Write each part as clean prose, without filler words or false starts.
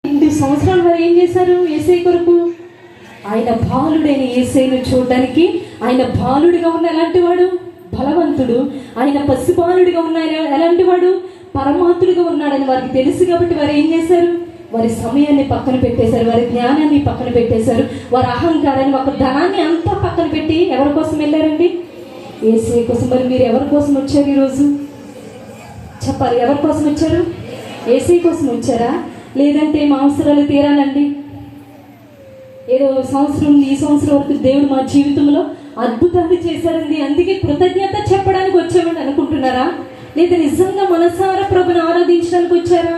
2 సంవత్సరాల వారు ఏం చేశారు యేసయ్య కొరకు? ఆయన బాలుడైన యేసయ్యను చూడడానికి, ఆయన బాలుడిగా ఉన్న ఎలాంటి వాడు? బలవంతుడు. ఆయన పసిబాలుడిగా ఉన్న ఎలాంటి వాడు? పరమాత్ముడిగా ఉన్నాడని వారికి తెలుసు కాబట్టి వారు ఏం చేశారు? వారి సమయాన్ని పక్కన పెట్టేశారు, వారి జ్ఞానాన్ని పక్కన పెట్టేశారు, వారి అహంకారాన్ని, ఒక ధనాన్ని అంతా పక్కన పెట్టి ఎవరి కోసం వెళ్ళారండి? యేసయ్య కోసం. మరి మీరు ఎవరి కోసం వచ్చారు ఈరోజు? చెప్పాలి, ఎవరి కోసం వచ్చారు? యేసయ్య కోసం వచ్చారా? లేదంటే మా అవసరాలు తీరాలండి, ఏదో ఈ సంవత్సరం వరకు దేవుడు మా జీవితంలో అద్భుతాలు చేశారండి, అందుకే కృతజ్ఞత చెప్పడానికి వచ్చామని అనుకుంటున్నారా? లేదా నిజంగా మనసారా ప్రభుని ఆరాధించడానికి వచ్చారా?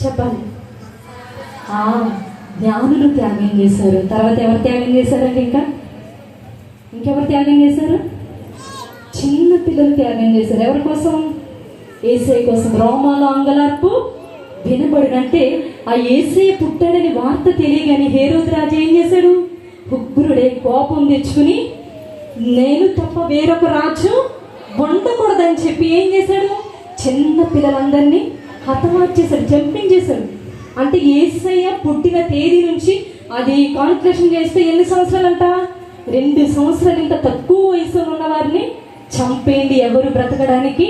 చెప్పాలి. జ్ఞానులు త్యాగం చేశారు. తర్వాత ఎవరు త్యాగం చేశారండి? ఇంకెవరు త్యాగం చేశారు? చిన్న పిల్లలు త్యాగం చేశారు. ఎవరి కోసం? యేసయ్య కోసం. రోమాలో అంగలార్పు వినబడినంటే ఆ యేసయ్య పుట్టాడని వార్త తెలియగానే హేరోదు రాజు ఏం చేశాడు? ఉగ్రుడే కోపం తెచ్చుకుని నేను తప్ప వేరొక రాజు ఉండకూడదని చెప్పి ఏం చేశాడు? చిన్న పిల్లలందరినీ హతమార్చేశాడు, చంపించేశాడు. అంటే యేసయ్య పుట్టిన తేదీ నుంచి అది కాన్ఫ్లేషన్ చేస్తే ఎన్ని సంవత్సరాలంట? 2 సంవత్సరాలు. ఇంకా తక్కువ వయసులో ఉన్న వారిని చంపేయండి, ఎవరు బ్రతకడానికి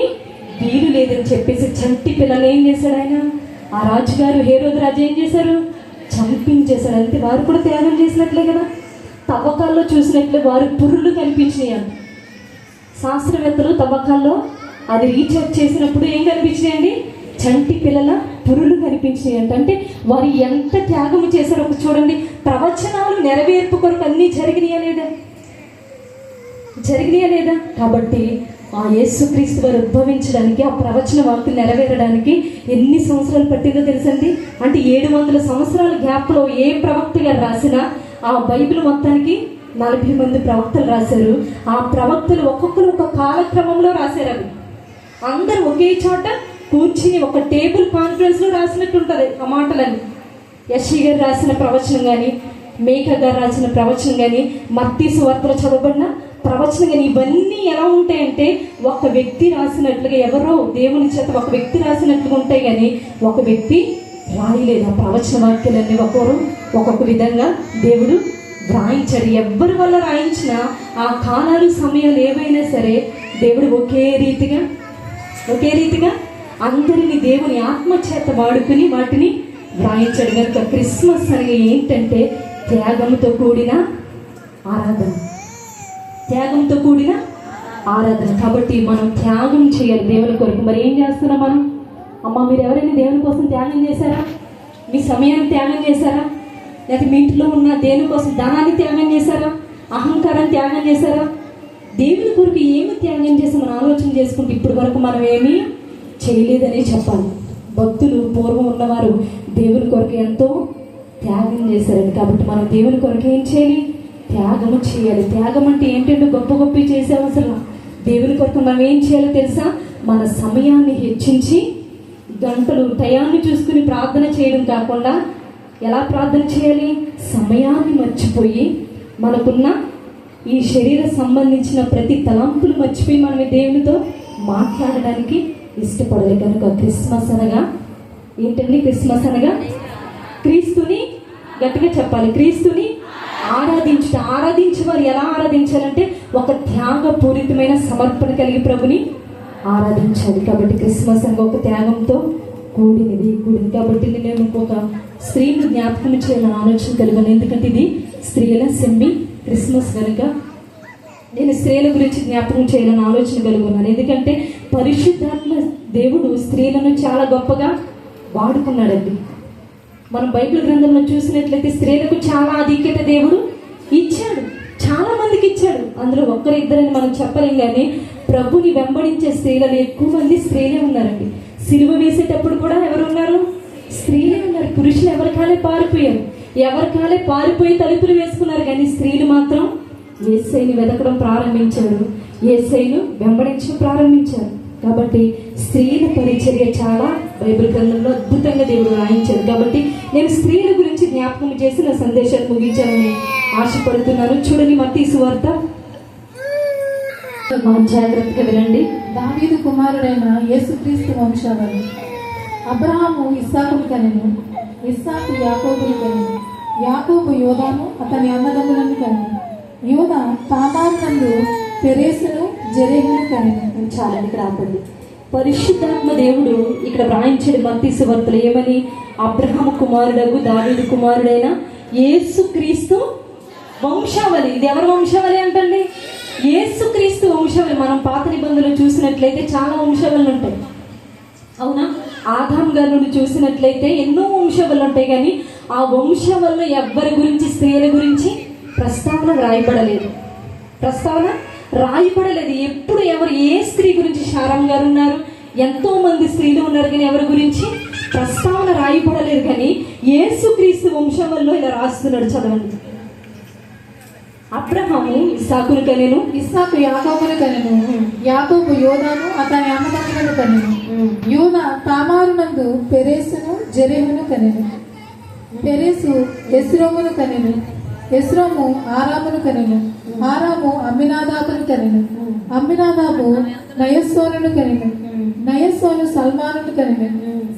వీలు లేదని చెప్పేసి చంటి పిల్లలు ఏం చేశాడు ఆయన? ఆ రాజుగారు హేరోదు రాజు ఏం చేశారు? చంపించేశాడు. అంతే, వారు కూడా త్యాగం చేసినట్లే కదా. తవ్వకాల్లో చూసినట్లే వారు పుర్రులు కనిపించినాయి అంట. శాస్త్రవేత్తలు తవ్వకాల్లో అది రీసెర్చ్ చేసినప్పుడు ఏం కనిపించినాయండి? చంటి పిల్లల పురులు కనిపించినాయి అంట. అంటే వారు ఎంత త్యాగము చేశారో ఒక చూడండి. ప్రవచనాలు నెరవేర్పు కొరకు అన్నీ జరిగినాయా లేదా? కాబట్టి ఆ యేసుక్రీస్తు వారు ఉద్భవించడానికి, ఆ ప్రవచన వాక్యం నెరవేరడానికి ఎన్ని సంవత్సరాలు పట్టిందో తెలుసండి? అంటే 700 సంవత్సరాల గ్యాప్లో ఏ ప్రవక్త గారు రాసినా ఆ బైబిల్ మొత్తానికి 40 మంది ప్రవక్తలు రాశారు. ఆ ప్రవక్తలు ఒక్కొక్కరు ఒక కాలక్రమంలో రాశారు. అవి అందరూ ఒకే చోట కూర్చుని ఒక టేబుల్ కాన్ఫరెన్స్లో రాసినట్టు ఉంటుంది ఆ మాటలని. యెషయా గారు రాసిన ప్రవచనం కానీ, మేకా గారు రాసిన ప్రవచనం కానీ, మత్తయి సువార్తలో చదవబడిన ప్రవచనం కానీ, ఇవన్నీ ఎలా ఉంటాయంటే ఒక వ్యక్తి రాసినట్లుగా, ఎవరో దేవుని చేత ఒక వ్యక్తి రాసినట్లుగా ఉంటాయి కానీ ఒక వ్యక్తి రాయలేదు. ఆ ప్రవచన వాక్యాలన్నీ ఒక్కొక్కరు ఒక్కొక్క విధంగా దేవుడు రాయించాడు. ఎవరి వల్ల రాయించినా ఆ కాలాలు సమయాలు ఏవైనా సరే దేవుడు ఒకే రీతిగా అందరినీ దేవుని ఆత్మ చేత వాడుకుని వాటిని వ్రాయించాడు. కనుక క్రిస్మస్ అనేది ఏంటంటే త్యాగంతో కూడిన ఆరాధన. కాబట్టి మనం త్యాగం చేయాలి దేవుని కొరకు. మరి ఏం చేస్తున్నాం మనం? అమ్మ, మీరు ఎవరైనా దేవుని కోసం త్యాగం చేశారా? మీ సమయాన్ని త్యాగం చేశారా? లేకపోతే మీ ఇంట్లో ఉన్న దేవుని కోసం ధనాన్ని త్యాగం చేశారా? అహంకారాన్ని త్యాగం చేశారా? దేవుని కొరకు ఏమి త్యాగం చేసి మనం ఆలోచన చేసుకుంటే ఇప్పటి వరకు మనం ఏమీ చేయలేదనే చెప్పాలి. భక్తులు పూర్వం ఉన్నవారు దేవుని కొరకు ఎంతో త్యాగం చేశారండి. కాబట్టి మనం దేవుని కొరకు ఏం చేయాలి? త్యాగము చేయాలి. త్యాగం అంటే ఏంటంటే గొప్ప చేసే అవసరం. దేవుని కొరకు మనం ఏం చేయాలో తెలుసా? మన సమయాన్ని హెచ్చించి గంటలు టయాన్ని చూసుకుని ప్రార్థన చేయడం కాకుండా ఎలా ప్రార్థన చేయాలి? సమయాన్ని మర్చిపోయి మనకున్న ఈ శరీర సంబంధించిన ప్రతి తలంపులు మర్చిపోయి మనం దేవునితో మాట్లాడడానికి ఇష్టపడాలి. కనుక క్రిస్మస్ అనగా ఏంటండి? క్రిస్మస్ అనగా క్రీస్తుని, గట్టిగా చెప్పాలి, క్రీస్తుని ఆరాధించే వారు ఎలా ఆరాధించాలంటే ఒక త్యాగపూరితమైన సమర్పణ కలిగి ప్రభుని ఆరాధించాలి. కాబట్టి క్రిస్మస్ అనగా ఒక త్యాగంతో కూడినది. కాబట్టి నేను ఇంకొక స్త్రీని జ్ఞాపకం చేయాలని ఆలోచన కలిగాను. ఎందుకంటే ఇది స్త్రీల క్రిస్మస్ కనుక నేను స్త్రీల గురించి జ్ఞాపకం చేయాలని ఆలోచన కలుగున్నాను. ఎందుకంటే పరిశుద్ధాత్మ దేవుడు స్త్రీలను చాలా గొప్పగా వాడుకున్నాడండి. మనం బైబిల్ గ్రంథంలో చూసినట్లయితే స్త్రీలకు చాలా ఆధిక్యత దేవుడు ఇచ్చాడు, చాలా మందికి ఇచ్చాడు. అందులో ఒక్కరిద్దరని మనం చెప్పలేం, కానీ ప్రభుని వెంబడించే స్త్రీలలో ఎక్కువ మంది స్త్రీలే ఉన్నారండి. సిలువ వేసేటప్పుడు కూడా ఎవరు ఉన్నారు? స్త్రీలే ఉన్నారు. పురుషులు ఎవరికాలే పారిపోయి తలుపులు వేసుకున్నారు, కానీ స్త్రీలు మాత్రం యేసయ్యని వెతకడం ప్రారంభించారు, యేసయ్యను వెంబడించడం ప్రారంభించారు. కాబట్టి స్త్రీల పరిచర్య చాలా బైబిల్ గ్రంథంలో అద్భుతంగా దేవుడు రాయించారు. కాబట్టి నేను స్త్రీల గురించి జ్ఞాపకం చేసి నా సందేశాన్ని ముగించాలని ఆశపడుతున్నాను. చూడండి, మత్తయి సువార్త జాగ్రత్తగా వినండి. దావీదు కుమారుడైన యేసుక్రీస్తు వంశావళి. అబ్రహాము ఇస్సాకును కనెను, ఇస్సాకు యాకోబును కనెను, యాకోబు యోదాను అతని అన్నదమ్ములను కనెను, యోద తామారు నందు పెరేసును జెరహును కనెను. చాలా ఇక్కడ ఆపండి. పరిశుద్ధాత్మ దేవుడు ఇక్కడ వ్రాయించడు మత్తయి సువార్తలో ఏమని? అబ్రహాము కుమారుడగు దావీదు కుమారుడైన యేసుక్రీస్తు వంశావళి. ఇది ఎవరి వంశావళి అంటండి? యేసుక్రీస్తు వంశావళి. మనం పాత నిబంధనలు చూసినట్లయితే చాలా వంశావళులు ఉంటాయి, అవునా? ఆదాము గారి నుండి చూసినట్లయితే ఎన్నో వంశావళులు ఉంటాయి, కానీ ఆ వంశావళిలో ఎవ్వరి గురించి, స్త్రీల గురించి ప్రస్తావన రాయబడలేదు. ఎప్పుడు ఎవరు ఏ స్త్రీ గురించి? శారం గారు ఉన్నారు, ఎంతో మంది స్త్రీలు ఉన్నారు, కానీ ఎవరి గురించి ప్రస్తావన రాయబడలేదు. కానీ యేసుక్రీస్తు వంశంలో ఇలా రాస్తున్నాడు, చదవండి. అబ్రహాము ఇస్సాకును కనెను, ఇస్సాకు యాకోబును కనెను, యాకోబు యోదాను అతని అన్నదమ్ములను కనెను, యోద తామారు నందు పెరేసును జెరహును కనెను, పెరేసు ఎస్రోమును కనెను, ఎస్రోము ఆరామును కనెను, ఆరాము అమ్మినాదాబును కనెను, అమ్మినాదాబు నయస్సోనును కనెను, నయస్సోను సల్మానును కనెను,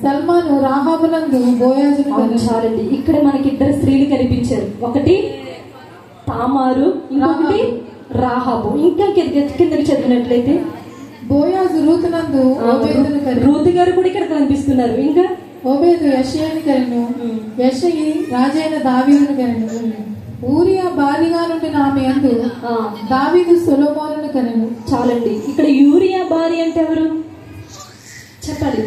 సల్మాను రాహాబునందు బోయాజును కనెను. చాలండి, ఇక్కడ మనకి ఇద్దరు స్త్రీలు కనిపించారు. ఒకటి తామారు, ఇంకొకటి రాహాబు. ఇంకా కిందకి చదివినట్లయితే బోయాజు రూతునందు ఓబేదును కనెను. రూతు గారు కూడా ఇక్కడ కనిపిస్తున్నారు. ఇంకా ఓబేదు యెషయిని కనెను, యెషయి రాజైన దావీదును కనెను, ఊరియా భార్యగా నుండి ఆమె యందు దావీదు సొలొమోనును కనెను. చాలండి, ఇక్కడ యూరియా భార్య అంటే ఎవరు చెప్పాలి?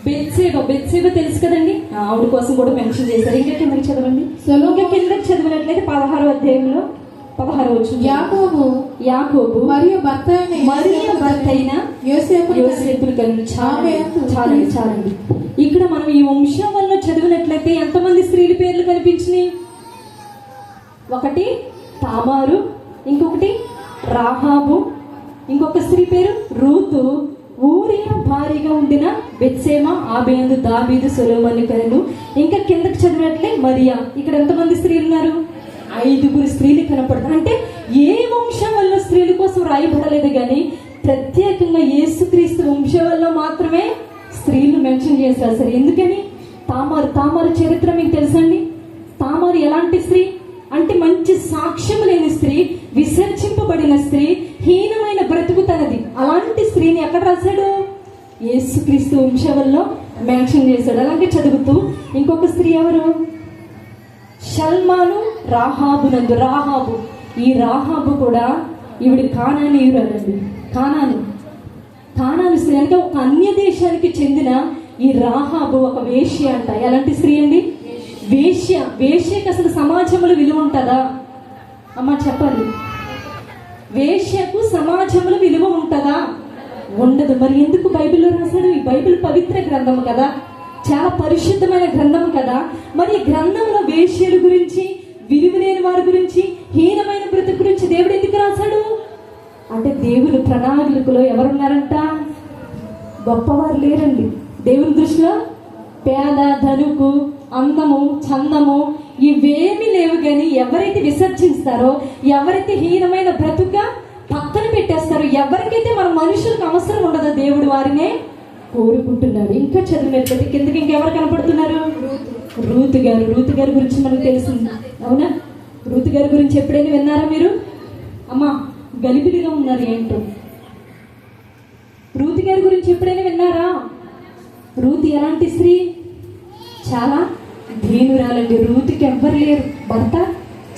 బెత్సేబా తెలుసు కదండి, ఆవిడ కోసం కూడా మెన్షన్ చేశారు. ఇంకా కిందకి చదవండి. ఇంకా కిందకి చదివినట్లయితే 16వ అధ్యాయంలో 16వ వచనం, యాకోబు మరియు భర్త అయిన యోసేపును కనెను. చాలండి. ఇక్కడ మనం ఈ వంశం వల్ల చదివినట్లయితే ఎంతమంది స్త్రీల పేర్లు కనిపించినాయి? ఒకటి తామారు, ఇంకొకటి రాహాబు, ఇంకొక స్త్రీ పేరు రూతు, ఊరియా భార్యగా ఉండిన బెత్సేమా, ఆబేదు, దావీదు, సొలొమోను కనెను. ఇంకా కిందకి చదివినట్లే మరియా. ఇక్కడ ఎంతమంది స్త్రీలు ఉన్నారు? 5 స్త్రీలు కనపడతారు. అంటే ఏ వంశం వల్ల స్త్రీల కోసం రాయబడలేదు, కానీ ప్రత్యేకంగా యేసుక్రీస్తు వంశం వల్ల మాత్రమే స్త్రీలు మెన్షన్ చేశారు. సరే, ఎందుకని? తామారు చరిత్ర మీకు తెలుసండి. తామారు ఎలాంటి స్త్రీ అంటే మంచి సాక్ష్యం లేని స్త్రీ, విసర్జింపబడిన స్త్రీ, హీనమైన బ్రతుకు తనది. అలాంటి స్త్రీని ఎక్కడ రాశాడు? యేసుక్రీస్తు వంశంలో మెన్షన్ చేశాడు. అలాగే చదువుతూ ఇంకొక స్త్రీ ఎవరు? షల్మాను రాహాబునందు. ఈ రాహాబు కూడా ఈవిడ కానానీయురాలండి. కానాను స్త్రీ అంటే ఒక అన్య దేశానికి చెందిన ఈ రాహాబు ఒక వేశ్య అంట. ఎలాంటి స్త్రీ అండి? వేశ్యకి అసలు సమాజంలో విలువ ఉంటుందా అమ్మ చెప్పండి? వేశ్యకు సమాజంలో విలువ ఉంటుందా? ఉండదు. మరి ఎందుకు బైబిల్లో రాశాడు? ఈ బైబిల్ పవిత్ర గ్రంథం కదా, చాలా పరిశుద్ధమైన గ్రంథం కదా. మరి ఈ గ్రంథంలో వేశ్యల గురించి, విలువ లేని వారి గురించి, హీనమైన బ్రతుకు గురించి దేవుడు ఎందుకు రాశాడు అంటే దేవుని ప్రణాళికలో ఎవరున్నారంట? గొప్పవారు లేరండి దేవుని దృష్టిలో. పేద, ధనుకు, అందము, చందము ఇవేమీ లేవు. కానీ ఎవరైతే విసర్జిస్తారో, ఎవరైతే హీనమైన బ్రతుక పక్కన పెట్టేస్తారో, ఎవరికైతే మన మనుషులకు అవసరం ఉండదో దేవుడు వారినే కోరుకుంటున్నాడు. ఇంకా చదివినట్లయితే కిందకి ఇంకెవరు కనపడుతున్నారు? రూతు గారి గురించి మనకు తెలిసింది, అవునా? రూతు గారి గురించి ఎప్పుడైనా విన్నారా మీరు? అమ్మా గలిబిలిగా ఉన్నారు ఏంటో. రూతు గారి గురించి ఎప్పుడైనా విన్నారా? రూతు ఎలాంటి స్త్రీ? చాలా దీనురాలండి. రూతుకి ఎవ్వరు లేరు, భర్త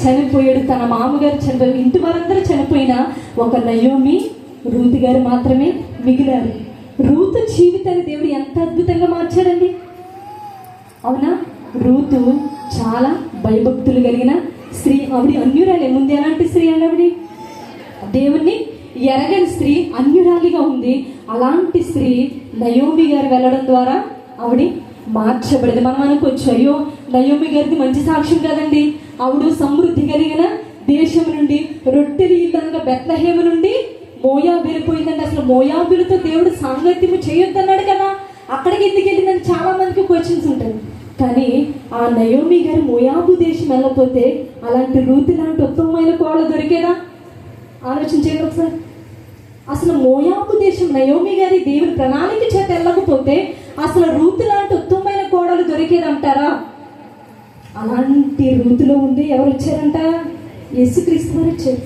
చనిపోయాడు, తన మామగారు చనిపోయాడు, ఇంటి వారందరూ చనిపోయినా ఒక నయోమి, రూతు గారు మాత్రమే మిగిలారు. రూతు జీవితాన్ని దేవుడు ఎంత అద్భుతంగా మార్చాడండి, అవునా? రూతు చాలా భయభక్తులు కలిగిన స్త్రీ. ఆవిడ అన్యురాలే. ముందు ఎలాంటి స్త్రీ అండి? ఆవిడ దేవుణ్ణి ఎరగని స్త్రీ, అన్యురాలిగా ఉంది. అలాంటి స్త్రీ నయోమి గారు వెళ్ళడం ద్వారా ఆవిడ మార్చబడింది. మనం అనుకోవచ్చు, అయ్యో నయోమి గారిది మంచి సాక్ష్యం కదండి, ఆవిడ సమృద్ధి కలిగిన దేశం నుండి, రొట్టెలు ఇల్లంగా బెత్లెహేము నుండి మోయాబు వెళ్ళిపోయిందండి. అసలు మోయాబులతో దేవుడు సాంగత్యము చేయొద్దన్నాడు కదా, అక్కడికి ఎందుకు వెళ్ళిందని చాలా మందికి క్వశ్చన్స్ ఉంటాయి. కానీ ఆ నయోమి గారు మోయాబు దేశం వెళ్ళకపోతే అలాంటి రూతు లాంటి ఉత్తమమైన కోళ్ళ దొరికేదా? ఆలోచించేది ఒకసారి. అసలు మోయాబు దేశం నయోమి గారి దేవుని ప్రణాళిక చేత వెళ్ళకపోతే అసలు రూతు లాంటి ఉత్తమమైన కోడలు దొరికేదంటారా? అలాంటి రూతులో ఉండి ఎవరు వచ్చారంట? యేసుక్రీస్తు వారు వచ్చారు.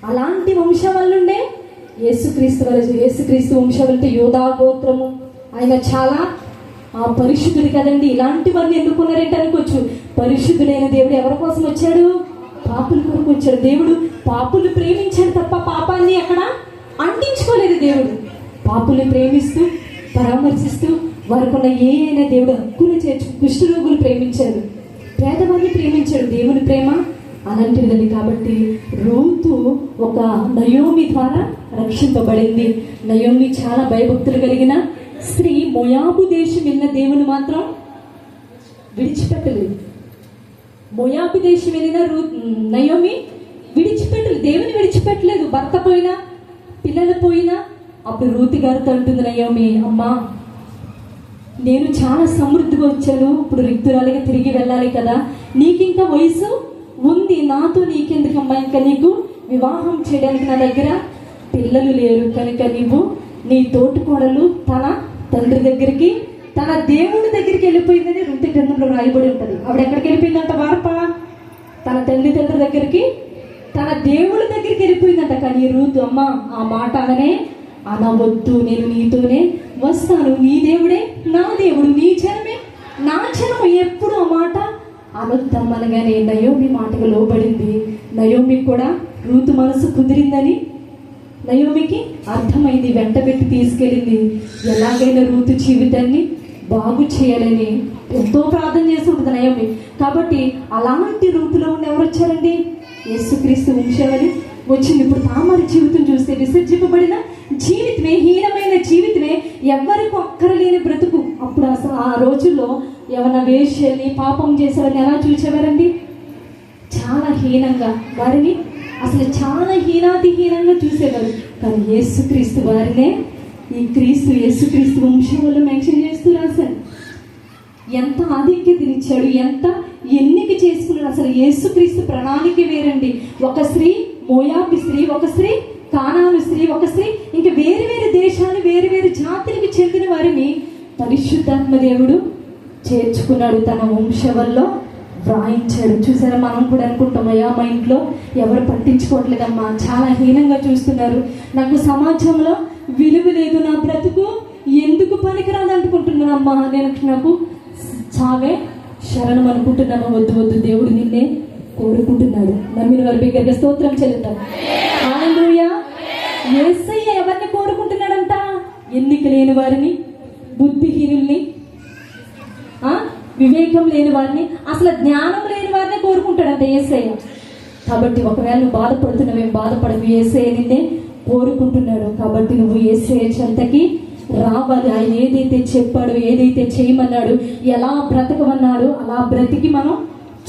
అలాంటి వంశవల్లుండే యేసుక్రీస్తు వారు. యేసుక్రీస్తు వంశవల్లితే యోధా గోత్రము, ఆయన చాలా పరిశుద్ధుడు కదండి. ఇలాంటివన్నీ ఎన్నుకున్నారేంటి అనుకోవచ్చు. పరిశుద్ధుడైన దేవుడు ఎవరి కోసం వచ్చాడు? పాపుల కొరకు వచ్చాడు. దేవుడు పాపులు ప్రేమించాడు తప్ప పాపాన్ని అక్కడ అంటించుకోలేదు. దేవుడు పాపుల్ని ప్రేమిస్తూ పరామర్శిస్తూ వారికున్న అయినా దేవుడు హక్కులు చేర్చు. కుష్ఠరోగులు ప్రేమించాడు, పేదవారిని ప్రేమించాడు. దేవుని ప్రేమ అలాంటిదండి. కాబట్టి రూతు ఒక నయోమి ద్వారా రక్షింపబడింది. నయోమి చాలా భయభక్తులు కలిగిన స్త్రీ. మోయాబు దేశం వెళ్ళిన దేవుని మాత్రం విడిచిపెట్టలేదు. మోయాబు దేశం వెళ్ళిన నయోమి విడిచిపెట్టలేదు, దేవుని విడిచిపెట్టలేదు. భర్త పోయినా పిల్లలు పోయినా అప్పుడు రూతు గారితో అంటుంది నయోమి, అమ్మా నేను చాలా సమృద్ధిగా వచ్చాను, ఇప్పుడు రిక్తురాలిగా తిరిగి వెళ్ళాలి కదా, నీకింకా వయసు ఉంది, నాతో నీకెందుకమ్మా, ఇంకా నీకు వివాహం చేయడానికి నా దగ్గర పిల్లలు లేరు కనుక నీవు నీ తోటికోడలు తన తండ్రి దగ్గరికి, తన దేవుడి దగ్గరికి వెళ్ళిపోయిందని రూతు గ్రంథంలో రాయబడి ఉంటుంది. ఆవిడ ఎక్కడికి వెళ్ళిపోయిందంట? వార్ప తన తండ్రి దగ్గరికి, తన దేవుడి దగ్గరికి వెళ్ళిపోయిందంట. కానీ రూతు, అమ్మ ఆ మాట అనవద్దు, నేను నీతోనే వస్తాను, నీ దేవుడే నా దేవుడు, నీ జనమే నా జనము, ఎప్పుడు ఆ మాట అనొద్దమ్మనగానే నయోమి మాటకు లోబడింది. నయోమికి కూడా రూతు మనసు కుదిరిందని నయోమికి అర్థమైంది. వెంట పెట్టి తీసుకెళ్ళింది. ఎలాగైనా రూతు జీవితాన్ని బాగు చేయాలని ఎంతో ప్రార్థన చేసి ఉంటుంది నయోమి. కాబట్టి అలాంటి రూతులో ఉన్న ఎవరు వచ్చారండి? యేసుక్రీస్తు వంశావళి వచ్చింది. ఇప్పుడు తామరి జీవితం చూస్తే విసర్జింపబడిన జీవితమే, హీనమైన జీవితమే, ఎవరికి అక్కరలేని బ్రతుకు. అప్పుడు అసలు ఆ రోజుల్లో ఏమైనా వేశ్యల్ని పాపం చేసేవారిని ఎలా చూసేవారండి? చాలా హీనంగా, వారిని అసలు చాలా హీనాతిహీనంగా చూసేవారు. కానీ యేసుక్రీస్తు వారినే ఈ యేసుక్రీస్తు వంశంలో మెన్షన్ చేస్తూ రాశారు. ఎంత ఆధిక్యతనిచ్చాడు, ఎంత ఎన్నిక చేసుకున్నాడు. అసలు యేసుక్రీస్తు ప్రణాళిక వేరండి. ఒక స్త్రీ మోయాబు స్త్రీ, ఒక స్త్రీ కానాను స్త్రీ, ఒక స్త్రీ ఇంకా వేరు వేరు దేశాలు, వేరు వేరు జాతులకు చెందిన వారిని పరిశుద్ధాత్మ దేవుడు చేర్చుకున్నాడు, తన వంశవల్లో వ్రాయించాడు. చూసారా, మనం కూడా అనుకుంటాం, అయ్యా మా ఇంట్లో ఎవరు పట్టించుకోవట్లేదమ్మా, చాలా హీనంగా చూస్తున్నారు, నాకు సమాజంలో విలువ లేదు, నా బ్రతుకు ఎందుకు పనికిరాదు అనుకుంటున్నానమ్మా, నాకు చావే శరణం అనుకుంటున్నామా. వద్దు వద్దు, దేవుడు నిన్నే కోరుకుంటున్నాడు. నమ్మిన వారి బిగ్గరగా స్తోత్రం చెల్లిద్దాం. హల్లెలూయా. యేసయ్య ఎవరిని కోరుకుంటున్నాడంట? ఎన్నిక లేని వారిని, బుద్ధిహీనుల్ని, వివేకం లేని వారిని, అసలు జ్ఞానం లేని వారిని కోరుకుంటాడంట యేసయ్య. కాబట్టి ఒకవేళ నువ్వు బాధపడుతున్నావేం బాధపడవు, యేసయ్య నిన్నే కోరుకుంటున్నాడు. కాబట్టి నువ్వు యేసయ్య చెంతకి రావాలి. ఆయన ఏదైతే చెప్పాడో, ఏదైతే చేయమన్నాడు, ఎలా బ్రతకమన్నాడు అలా బ్రతికి మనం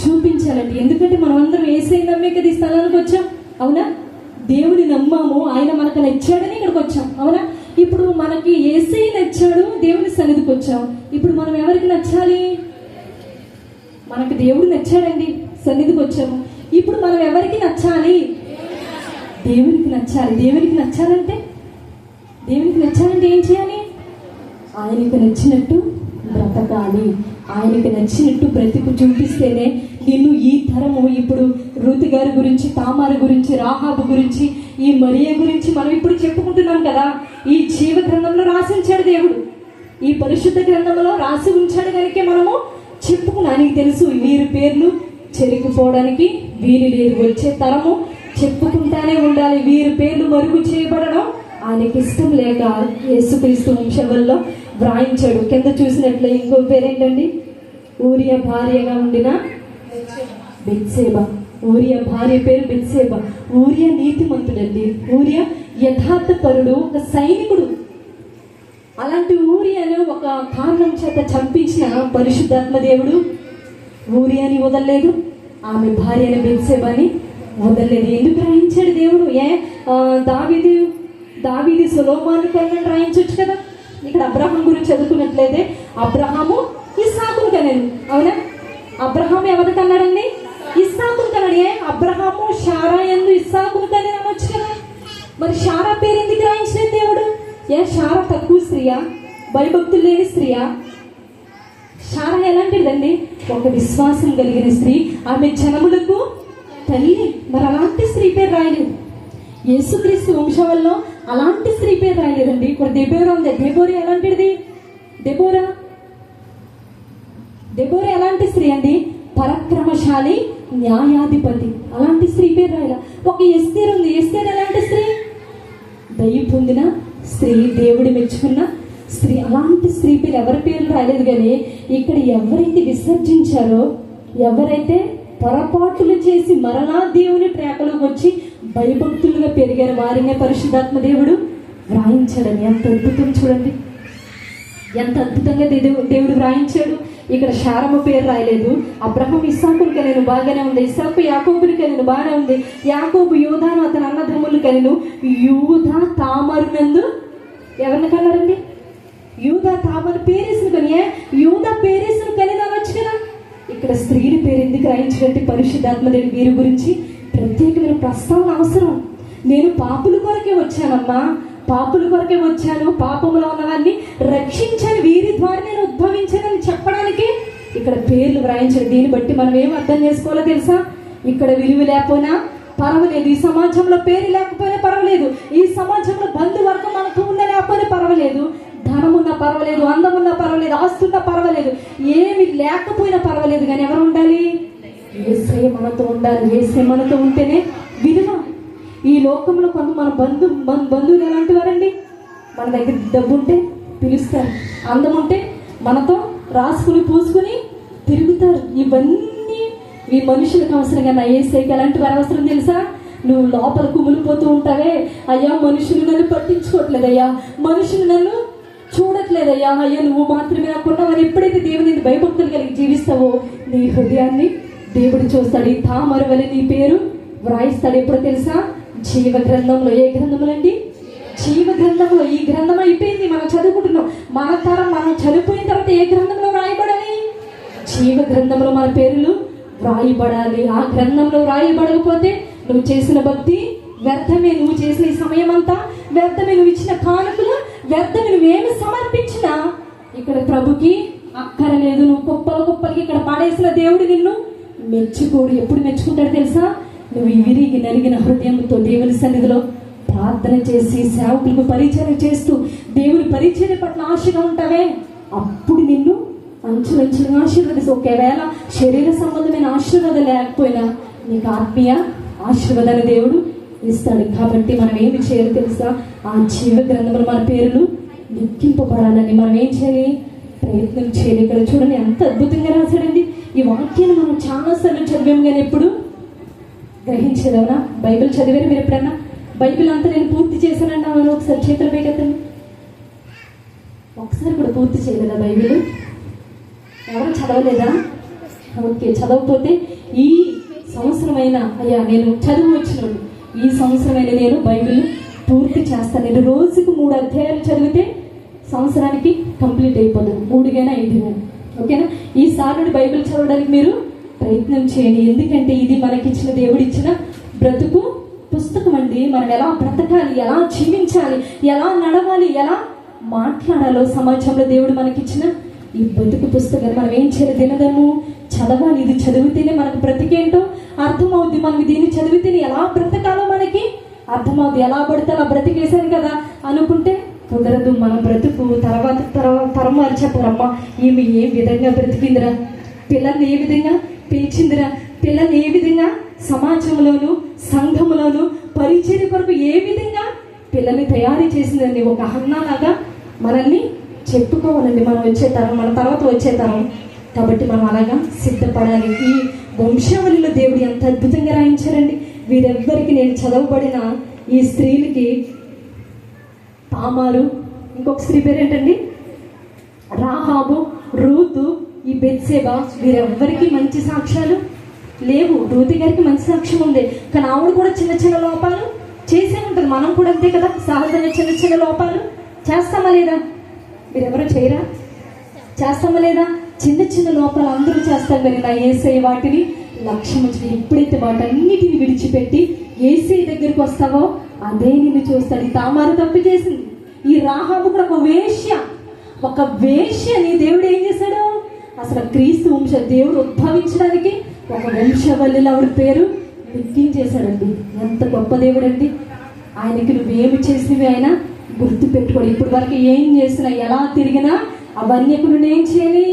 చూపించాలండి. ఎందుకంటే మనం అందరం యేసయ్య నమ్మే కదా ఈ స్థలానికి వచ్చాం, అవునా? దేవుని నమ్మాము, ఆయన మనకు నచ్చాడని ఇక్కడికి వచ్చాం, అవునా? ఇప్పుడు మనకి యేసయ్య నచ్చాడు, దేవుని సన్నిధికి వచ్చాం. ఇప్పుడు మనం ఎవరికి నచ్చాలి? మనకు దేవుడు నచ్చాడండి, సన్నిధికి వచ్చాము. ఇప్పుడు మనం ఎవరికి నచ్చాలి? దేవునికి నచ్చాలి. దేవునికి నచ్చాలంటే ఏం చేయాలి? ఆయనకు నచ్చినట్టు బ్రతకాలి. ఆయనకు నచ్చినట్టు బ్రతికు చూపిస్తేనే నిన్ను ఈ తరము, ఇప్పుడు రూతు గారి గురించి, తామారు గురించి, రాహాబు గురించి, ఈ మరియ గురించి మనం ఇప్పుడు చెప్పుకుంటున్నాం కదా, ఈ జీవ గ్రంథంలో రాసి ఉంచాడు దేవుడు, ఈ పరిశుద్ధ గ్రంథంలో రాసి ఉంచాడు కనుక మనము చెప్పుకున్నా. ఆయనకి తెలుసు వీరి పేర్లు చెరిగిపోవడానికి వీరి లేదు, వచ్చే తరము చెప్పుకుంటానే ఉండాలి, వీరి పేర్లు మరుగు చేయబడడం ఆయనకి ఇష్టం లేక యేసుక్రీస్తు వంశవల్లో వ్రాయించాడు. కింద చూసినట్లే ఇంకో పేరేంటండి? ఊరియా భార్యగా ఉండిన బెత్షెబా. ఊరియా భార్య పేరు బెత్షెబా. ఊరియా నీతిమంతుడండి, ఊరియా యథార్థపరుడు, ఒక సైనికుడు. అలాంటి ఊరియాను ఒక కారణం చేత చంపించిన పరిశుద్ధాత్మ దేవుడు ఊరియాని వదలలేదు, ఆమె భార్య అయిన బెత్షెబాని వదలలేదు. ఎందుకు రాయించాడు దేవుడు? దావీదు సొలొమోను కన్నా రాయించవచ్చు కదా. ఇక్కడ అబ్రహాం గురించి చదువుకున్నట్లయితే అబ్రహాము ఇస్సాకును కన్నాడు, అవునా? అబ్రహాం ఎవరిని కన్నాడండి? ఇస్సాకును కన్నాడు. అబ్రహాము షారా ఎందు ఇస్సాకును కని అనొచ్చు కదా. మరి షారా పేరు ఎందుకు రాయించలేదు దేవుడు? షారా తక్కువ స్త్రీయా? భయభక్తులు లేని స్త్రీయా? శారా ఎలాంటిదండి? ఒక విశ్వాసం కలిగిన స్త్రీ, ఆమె జనములకు తల్లి. మరి అలాంటి స్త్రీ పేరు రాయలేదు. యేసుక్రీస్తు వంశంలో అలాంటి స్త్రీ పేరు రాయలేదండి. ఇప్పుడు దెబోరా ఉంది. దెబోరా ఎలాంటిది? దెబోరా ఎలాంటి స్త్రీ అండి? పరాక్రమశాలి, న్యాయాధిపతి. అలాంటి స్త్రీ పేరు రాయాల. ఒక ఎస్తేర్ ఉంది. ఎస్తేర్ ఎలాంటి స్త్రీ? దయ పొందిన స్త్రీ, దేవుడు మెచ్చుకున్న స్త్రీ. అలాంటి స్త్రీ పేరు ఎవరి పేర్లు రాయలేదు. కానీ ఇక్కడ ఎవరైతే విసర్జించారో, ఎవరైతే పొరపాటులు చేసి మరలా దేవుని ప్రేమలోకి వచ్చి భయభక్తులుగా పెరిగారు, వారినే పరిశుద్ధాత్మ దేవుడు వ్రాయించాడని. ఎంత అద్భుతం చూడండి, ఎంత అద్భుతంగా దేవుడు వ్రాయించాడు. ఇక్కడ శారమ్మ పేరు రాయలేదు. అబ్రహాం ఇస్సాకులు కనెను, బాగానే ఉంది. ఇస్సాకు యాకోబుని కనెను, బాగానే ఉంది. యాకోబు యూదాను అతని అన్నదమ్ములు కనెను. యూదా తామరునందు ఎవరిని కన్నారండి? యూదా తామరు పేరేసిన కనియే, యూదా పేరేసిన కని అనొచ్చు కదా. ఇక్కడ స్త్రీని పేరు ఎందుకు రాయించినట్టు పరిశుద్ధాత్మదేవి వీరి గురించి ప్రత్యేకమైన ప్రస్తావన అవసరం. నేను పాపుల కొరకే వచ్చానమ్మా, పాపుల కొరకే వచ్చాను, పాపంలో ఉన్నవాన్ని రక్షించాను, వీరి ద్వారా నేను ఉద్భవించానని చెప్పడానికి ఇక్కడ పేర్లు వ్రాయించాడు. దీన్ని బట్టి మనం ఏం అర్థం చేసుకోవాలో తెలుసా? ఇక్కడ విలువ లేకపోయినా పర్వాలేదు, ఈ సమాజంలో పేరు లేకపోయినా పర్వాలేదు, ఈ సమాజంలో బంధువర్గం మనకు ఉన్న లేకపోయినా పర్వాలేదు, ధనమున్నా పర్వాలేదు, అందమున్నా పర్వాలేదు, ఆస్తున్నా పర్వాలేదు, ఏమి లేకపోయినా పర్వాలేదు, కానీ ఎవరు ఉండాలి? యేసయ్య మనతో ఉండాలి. యేసయ్య మనతో ఉంటేనే విలువ. ఈ లోకంలో కొంత మన బంధువులు ఎలాంటి వారండి? మన దగ్గర డబ్బు ఉంటే పిలుస్తారు, అందం ఉంటే మనతో రాసుకుని పూసుకుని తిరుగుతారు. ఇవన్నీ ఈ మనుషులకు అవసరం. కానీ యేసయ్యకి ఎలాంటి వారు అవసరం తెలుసా? నువ్వు లోపల కుమిలిపోతూ ఉంటావే, అయ్యా మనుషులు నన్ను పట్టించుకోవట్లేదయ్యా, మనుషులు నన్ను చూడట్లేదయ్యా, అయ్యా నువ్వు మాత్రమే నాకున్నావని ఎప్పుడైతే దేవుని భయభక్తులు కలిగి జీవిస్తావో నీ హృదయాన్ని దేవుడు చూస్తాడు. ఈ తామర వలె నీ పేరు వ్రాయిస్తాడు. ఎప్పుడు తెలుసా? జీవ గ్రంథంలో. ఏ గ్రంథంలో అండి? జీవ గ్రంథంలో. ఈ గ్రంథం అయిపోయింది, మనం చదువుకుంటున్నాం. మన తరం మనం చనిపోయిన తర్వాత ఏ గ్రంథంలో వ్రాయబడాలి? జీవ గ్రంథంలో మన పేర్లు వ్రాయబడాలి. ఆ గ్రంథంలో వ్రాయబడకపోతే నువ్వు చేసిన భక్తి వ్యర్థమే, నువ్వు చేసిన ఈ సమయం అంతా వ్యర్థమే, నువ్వు ఇచ్చిన కానుకలు వ్యర్థమే, నువ్వేమి సమర్పించినా ఇక్కడ ప్రభుకి అక్కరలేదు. నువ్వు కుప్పలకి ఇక్కడ పడేసిన దేవుడు నిన్ను మెచ్చుకోడు. ఎప్పుడు మెచ్చుకుంటాడు తెలుసా? నువ్వు విరిగి నలిగిన హృదయంతో దేవుని సన్నిధిలో ప్రార్థన చేసి సేవకులకు పరిచయం చేస్తూ దేవుని పరిచయం పట్ల ఆశగా ఉంటావే, అప్పుడు నిన్ను అంచులంచులుగా ఆశీర్వదిస్తూ, ఒకవేళ శరీర సంబంధమైన ఆశీర్వాదం లేకపోయినా నీకు ఆత్మీయ ఆశీర్వాదాన్ని దేవుడు ఇస్తాడు. కాబట్టి మనం ఏమి చేయాలి తెలుసా? ఆ జీవ గ్రంథంలో మన పేర్లు లిఖింపబడాలని మనం ఏం చేయాలి? ప్రయత్నం చేయాలి. ఇక్కడ చూడండి ఎంత అద్భుతంగా రాశాడండి. ఈ వాక్యాన్ని మనం చాలాసార్లు చదివాము, కానీ ఎప్పుడు గ్రహించేదవునా? బైబిల్ చదివారు మీరు ఎప్పుడన్నా? బైబిల్ అంతా నేను పూర్తి చేశానండి అని ఒకసారి చేతులు పైకెత్తండి. ఒకసారి కూడా పూర్తి చేయలేదా బైబిల్? ఎవరు చదవలేదా? ఓకే, చదవకపోతే ఈ సంవత్సరమైనా అయ్యా నేను చదువు వచ్చినోడు, ఈ సంవత్సరమైనా నేను బైబిల్ పూర్తి చేస్తాను. నేను రోజుకు 3 అధ్యాయాలు చదివితే సంవత్సరానికి కంప్లీట్ అయిపోతుంది. 3 ఓకేనా? ఈసారి నుండి బైబిల్ చదవడానికి మీరు ప్రయత్నం చేయండి. ఎందుకంటే ఇది మనకిచ్చిన దేవుడిచ్చిన బ్రతుకు పుస్తకం అండి. మనం ఎలా బ్రతకాలి, ఎలా జీవించాలి, ఎలా నడవాలి, ఎలా మాట్లాడాలో సమాజంలో దేవుడు మనకిచ్చిన ఈ బ్రతుకు పుస్తకాన్ని మనం ఏం చేయాలి? దినదము చదవాలి. ఇది చదివితేనే మనకు బ్రతికేంటో అర్థమవుద్ది. మనం దీన్ని చదివితేనే ఎలా బ్రతకాలో మనకి అర్థమవుద్ది. ఎలా పడితే అలా బ్రతికేశాను కదా అనుకుంటే కుదరదు. మన బ్రతుకు తర్వాత తరం వారు చెప్పారమ్మా, ఈమె ఏ విధంగా బ్రతికిందిరా, పిల్లల్ని ఏ విధంగా పెంచిందిరా, పిల్లల్ని ఏ విధంగా సమాజంలోను సంఘంలోను పరిచర్య కొరకు ఏ విధంగా పిల్లల్ని తయారు చేసిందండి. ఒక హన్నాలాగా మనల్ని చెప్పుకోవాలండి మనం వచ్చే తరం, మన తర్వాత వచ్చే తరం. కాబట్టి మనం అలాగా సిద్ధపడాలి. ఈ వంశావళిలో దేవుడు ఎంత అద్భుతంగా రాయించారండి. వీరెవ్వరికి నేను చదవబడిన ఈ స్త్రీలకి తామారు, ఇంకొక స్త్రీ పేరు ఏంటండి? రాహాబు, రూతు, ఈ బెత్సేబా, వీరెవ్వరికి మంచి సాక్ష్యాలు లేవు. రూతు గారికి మంచి సాక్ష్యం ఉంది, కానీ ఆవిడ కూడా చిన్న చిన్న లోపాలు చేసే ఉంటుంది. మనం కూడా అంతే కదా, సహజంగా చిన్న చిన్న లోపాలు చేస్తామా లేదా? మీరెవరో చేయరా? చేస్తామా లేదా? చిన్న చిన్న లోపాలు అందరూ చేస్తారు, కానీ నా యేసయ్య వాటిని లక్ష్యం వచ్చి ఎప్పుడైతే వాటన్నిటిని విడిచిపెట్టి యేసయ్య దగ్గరికి వస్తావో అదే నిన్ను చూస్తాడు. ఈ తామారు తప్పు చేసింది, ఈ రాహాబు కూడా ఒక వేశ్య. ఒక వేశ్యని దేవుడు ఏం చేశాడు? అసలు క్రీస్తు దేవుడు ఉద్భవించడానికి ఒక వంశవల్లిలో ఆవిడ పేరు లిఖించేశాడండి. ఎంత గొప్ప దేవుడు అండి! ఆయనకి నువ్వేమి చేసినవి ఆయన గుర్తు పెట్టుకోడు. ఇప్పటి వరకు ఏం చేసినా, ఎలా తిరిగినా అవన్నీ నువ్వేం చేయాలి?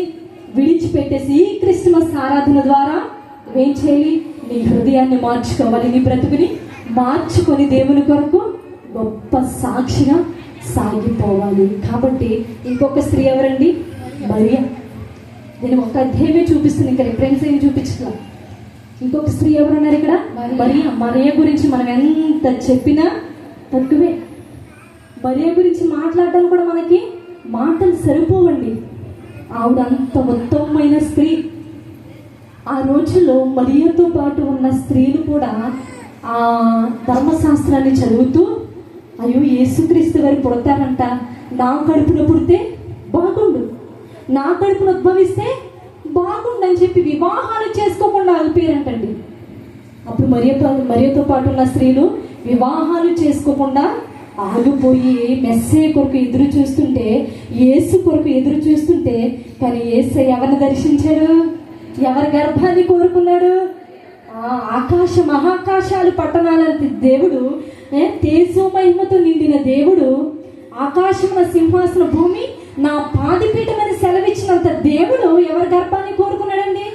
విడిచిపెట్టేసి ఈ క్రిస్మస్ ఆరాధన ద్వారా నువ్వేం చేయాలి? నీ హృదయాన్ని మార్చుకోవాలి, నీ బ్రతుకుని మార్చుకొని దేవుని కొరకు గొప్ప సాక్షిగా సాగిపోవాలి. కాబట్టి ఇంకొక స్త్రీ ఎవరండి? మరియా. నేను ఒక అధ్యాయమే చూపిస్తున్నాను, ఇంకా రిఫరెన్స్ ఏమి చూపించట్లా. ఇంకొక స్త్రీ ఎవరున్నారు ఇక్కడ? మరియా గురించి మనం ఎంత చెప్పినా తక్కువే. మరియా గురించి మాట్లాడడం కూడా మనకి మాటలు సరిపోవండి. ఆవిడ అంత ఉత్తమమైన స్త్రీ. ఆ రోజుల్లో మరియాతో పాటు ఉన్న స్త్రీలు కూడా ఆ ధర్మశాస్త్రాన్ని చదువుతూ, అయ్యో యేసుక్రీస్తు వారు పుడతారంట, నా కడుపున పుడితే బాగుండు, నా కడుపున ఉద్భవిస్తే బాగుండు అని చెప్పి వివాహాలు చేసుకోకుండా ఆగిపోయారంటండి. అప్పుడు మరియతో పాటు ఉన్న స్త్రీలు వివాహాలు చేసుకోకుండా ఆగిపోయి మెస్సే కొరకు ఎదురు చూస్తుంటే, యేసు కొరకు ఎదురు చూస్తుంటే, కానీ యేసు ఎవరిని దర్శించాడు? ఎవరి గర్భాన్ని కోరుకున్నాడు? ఆకాశ మహాకాశాలు పట్టణాలంటే దేవుడు, తేజో మహిమతో నిండిన దేవుడు, ఆకాశమున సింహాసన భూమి నా పాదిపీఠమని సెలవిచ్చినంత దేవుడు ఎవరి గర్భాన్ని కోరుకున్నాడండి?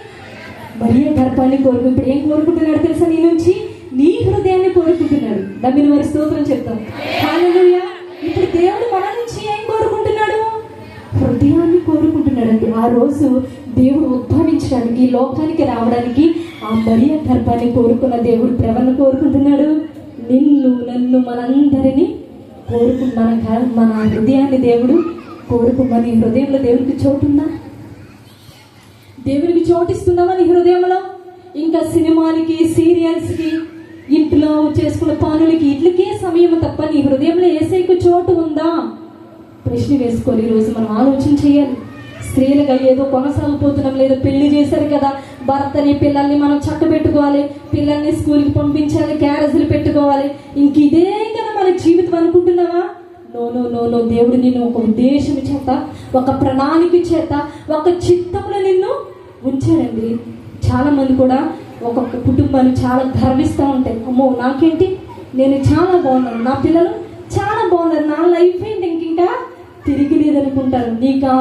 మరియ గర్భాన్ని కోరుకు. ఇప్పుడు ఏం కోరుకుంటున్నాడు తెలుసా? నీ నుంచి నీ హృదయాన్ని కోరుకుంటున్నాడు. నమ్మిన వారి స్తోత్రం చెప్తాం. హల్లెలూయా. ఇప్పుడు దేవుడు మన నుంచి ఏం కోరుకుంటున్నాడు? హృదయాన్ని కోరుకుంటున్నాడండి. ఆ రోజు దేవుడు ఉద్భవించడానికి, లోకానికి రావడానికి ఆ మరియ గర్భాన్ని కోరుకున్న దేవుడు ఎవరిని కోరుకుంటున్నాడు? నిన్ను, నన్ను, మనందరినీ కోరుకుంటున్నాను. మన హృదయాన్ని దేవుడు కోరుకున్నా. నీ హృదయంలో దేవుడికి చోటుందా? దేవుడికి చోటిస్తున్నావా నీ హృదయంలో? ఇంకా సినిమాలకి, సీరియల్స్కి, ఇంట్లో చేసుకున్న పనులకి, ఇట్లకే సమయం తప్ప నీ హృదయంలో యేసయ్యకు చోటు ఉందా? ప్రశ్న వేసుకోవాలి. ఈరోజు మనం ఆలోచన చేయాలి. స్త్రీలుగా ఏదో కొనసాగిపోతున్నాం, లేదో పెళ్లి చేశారు కదా, భర్తని పిల్లల్ని మనం చక్కబెట్టుకోవాలి, పిల్లల్ని స్కూల్కి పంపించాలి, క్యారేజీలు పెట్టుకోవాలి, ఇంక ఇదే కదా మన జీవితం అనుకుంటున్నావా? No no no no. దేవుడు నిన్ను ఒక ఉద్దేశం చేత, ఒక ప్రణాళిక చేత, ఒక చిత్తంలో నిన్ను ఉంచాడండి. చాలా మంది కూడా ఒక్కొక్క కుటుంబాలు చాలా గర్విస్తూ ఉంటాయి. అమ్మో నాకేంటి, నేను చాలా బాగున్నాను, నా పిల్లలు చాలా బాగున్నారు, నా లైఫ్ ఏంటి ఇంకా తిరిగి లేదనుకుంటారు. నీకు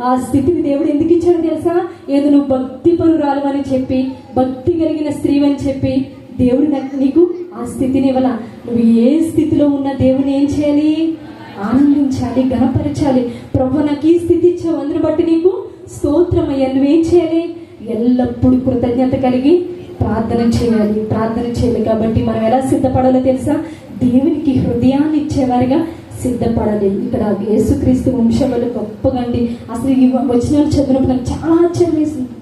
ఆ స్థితిని దేవుడు ఎందుకు ఇచ్చాడు తెలుసా? ఏదో నువ్వు భక్తి పరురాలు అని చెప్పి, భక్తి కలిగిన స్త్రీ అని చెప్పి దేవుడు నీకు ఆ స్థితిని ఇవ్వాల. నువ్వు ఏ స్థితిలో ఉన్న దేవుని ఏం చేయాలి? ఆనందించాలి, గణపరచాలి. ప్రభు నాకు ఈ స్థితి ఇచ్చావు, అందుని బట్టి నీకు స్తోత్రమయ్యా. నువ్వేం చేయాలి? ఎల్లప్పుడూ కృతజ్ఞత కలిగి ప్రార్థన చేయాలి. కాబట్టి మనం ఎలా సిద్ధపడాలో తెలుసా? దేవునికి హృదయాన్ని ఇచ్చేవారిగా సిద్ధపడాలి. ఇక్కడ యేసుక్రీస్తు వంశములు గొప్పగా అండి. అసలు ఈ వచనాలు చదివినప్పుడు నాకు చాలా ఆశ్చర్యం వేసింది.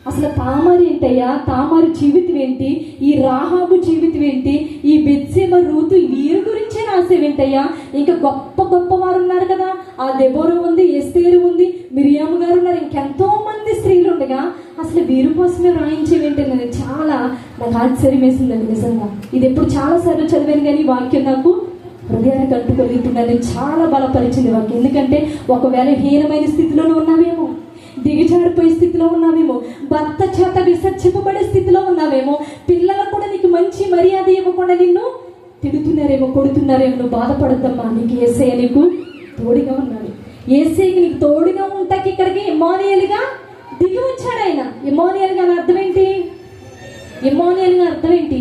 అసలు తామారు ఏంటయ్యా? తామారు జీవితం ఏంటి? ఈ రాహాబు జీవితం ఏంటి? ఈ బెత్షెబ, రూతు, వీరి గురించే రాసేవేంటయ్యా? ఇంకా గొప్ప గొప్ప వారు ఉన్నారు కదా. ఆ దెబోరా ఉంది, ఎస్తేరు ఉంది, మిరియాము గారు ఉన్నారు, ఇంకెంతో మంది స్త్రీలు ఉండగా అసలు వీరి కోసమే రాయించేవేంటి? నేను చాలా నాకు ఆశ్చర్యం వేసిందండి నిజంగా. ఇది ఎప్పుడు చాలాసార్లు చదివాను కానీ వాక్యం నాకు హృదయానికి అంటుకొని ఇప్పుడు నన్ను చాలా బలపరిచింది వాక్యం. ఎందుకంటే ఒకవేళ హీనమైన స్థితిలోనే ఉన్నావేమో, దిగజారిపోయే స్థితిలో ఉన్నావేమో, భర్త చేత విసర్జింపబడే స్థితిలో ఉన్నావేమో, పిల్లలకు కూడా నీకు మంచి మర్యాద ఇవ్వకుండా నిన్ను తిడుతున్నారేమో, కొడుతున్నారేమో. నువ్వు బాధపడద్దమ్మా. నీకు యేసయ్య నీకు తోడుగా ఉన్నాడు. యేసయ్యకి నీకు తోడుగా ఉంటాకి ఇక్కడికి ఇమ్మానుయేలుగా దిగి వచ్చాడు ఆయన. ఇమ్మానుయేలుగా అర్థం ఏంటి? ఇమ్మానుయేలుగా అర్థం ఏంటి?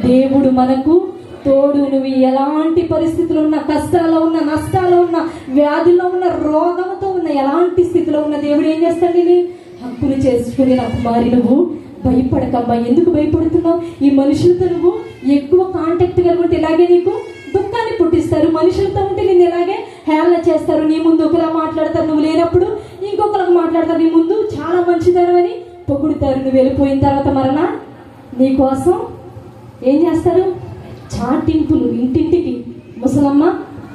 దేవుడు మనకు తోడు. నువ్వు ఎలాంటి పరిస్థితుల్లో ఉన్నా, కష్టాల్లో ఉన్నా, నష్టాల్లో ఉన్నా, వ్యాధుల్లో ఉన్న, రోగంతో ఉన్న, ఎలాంటి స్థితిలో ఉన్న దేవుడు ఏం చేస్తాడు? నేను హక్కులు చేసుకుని నా కుమారి నువ్వు భయపడకమ్మా. ఎందుకు భయపడుతున్నావు? ఈ మనుషులతో నువ్వు ఎక్కువ కాంటాక్ట్ కలిగి ఉంటే ఇలాగే నీకు దుఃఖాన్ని పుట్టిస్తారు. మనుషులతో ఉంటే నేను ఇలాగే హేళన చేస్తారు. నీ ముందు ఒకలా మాట్లాడతారు, నువ్వు లేనప్పుడు ఇంకొకరికి మాట్లాడతారు. నీ ముందు చాలా మంచిదనం అని పొగుడుతారు. నువ్వు వెళ్ళిపోయిన తర్వాత మరలా నీ కోసం ఏం చేస్తారు? చాటింపులు, ఇంటింటికి ముసలమ్మ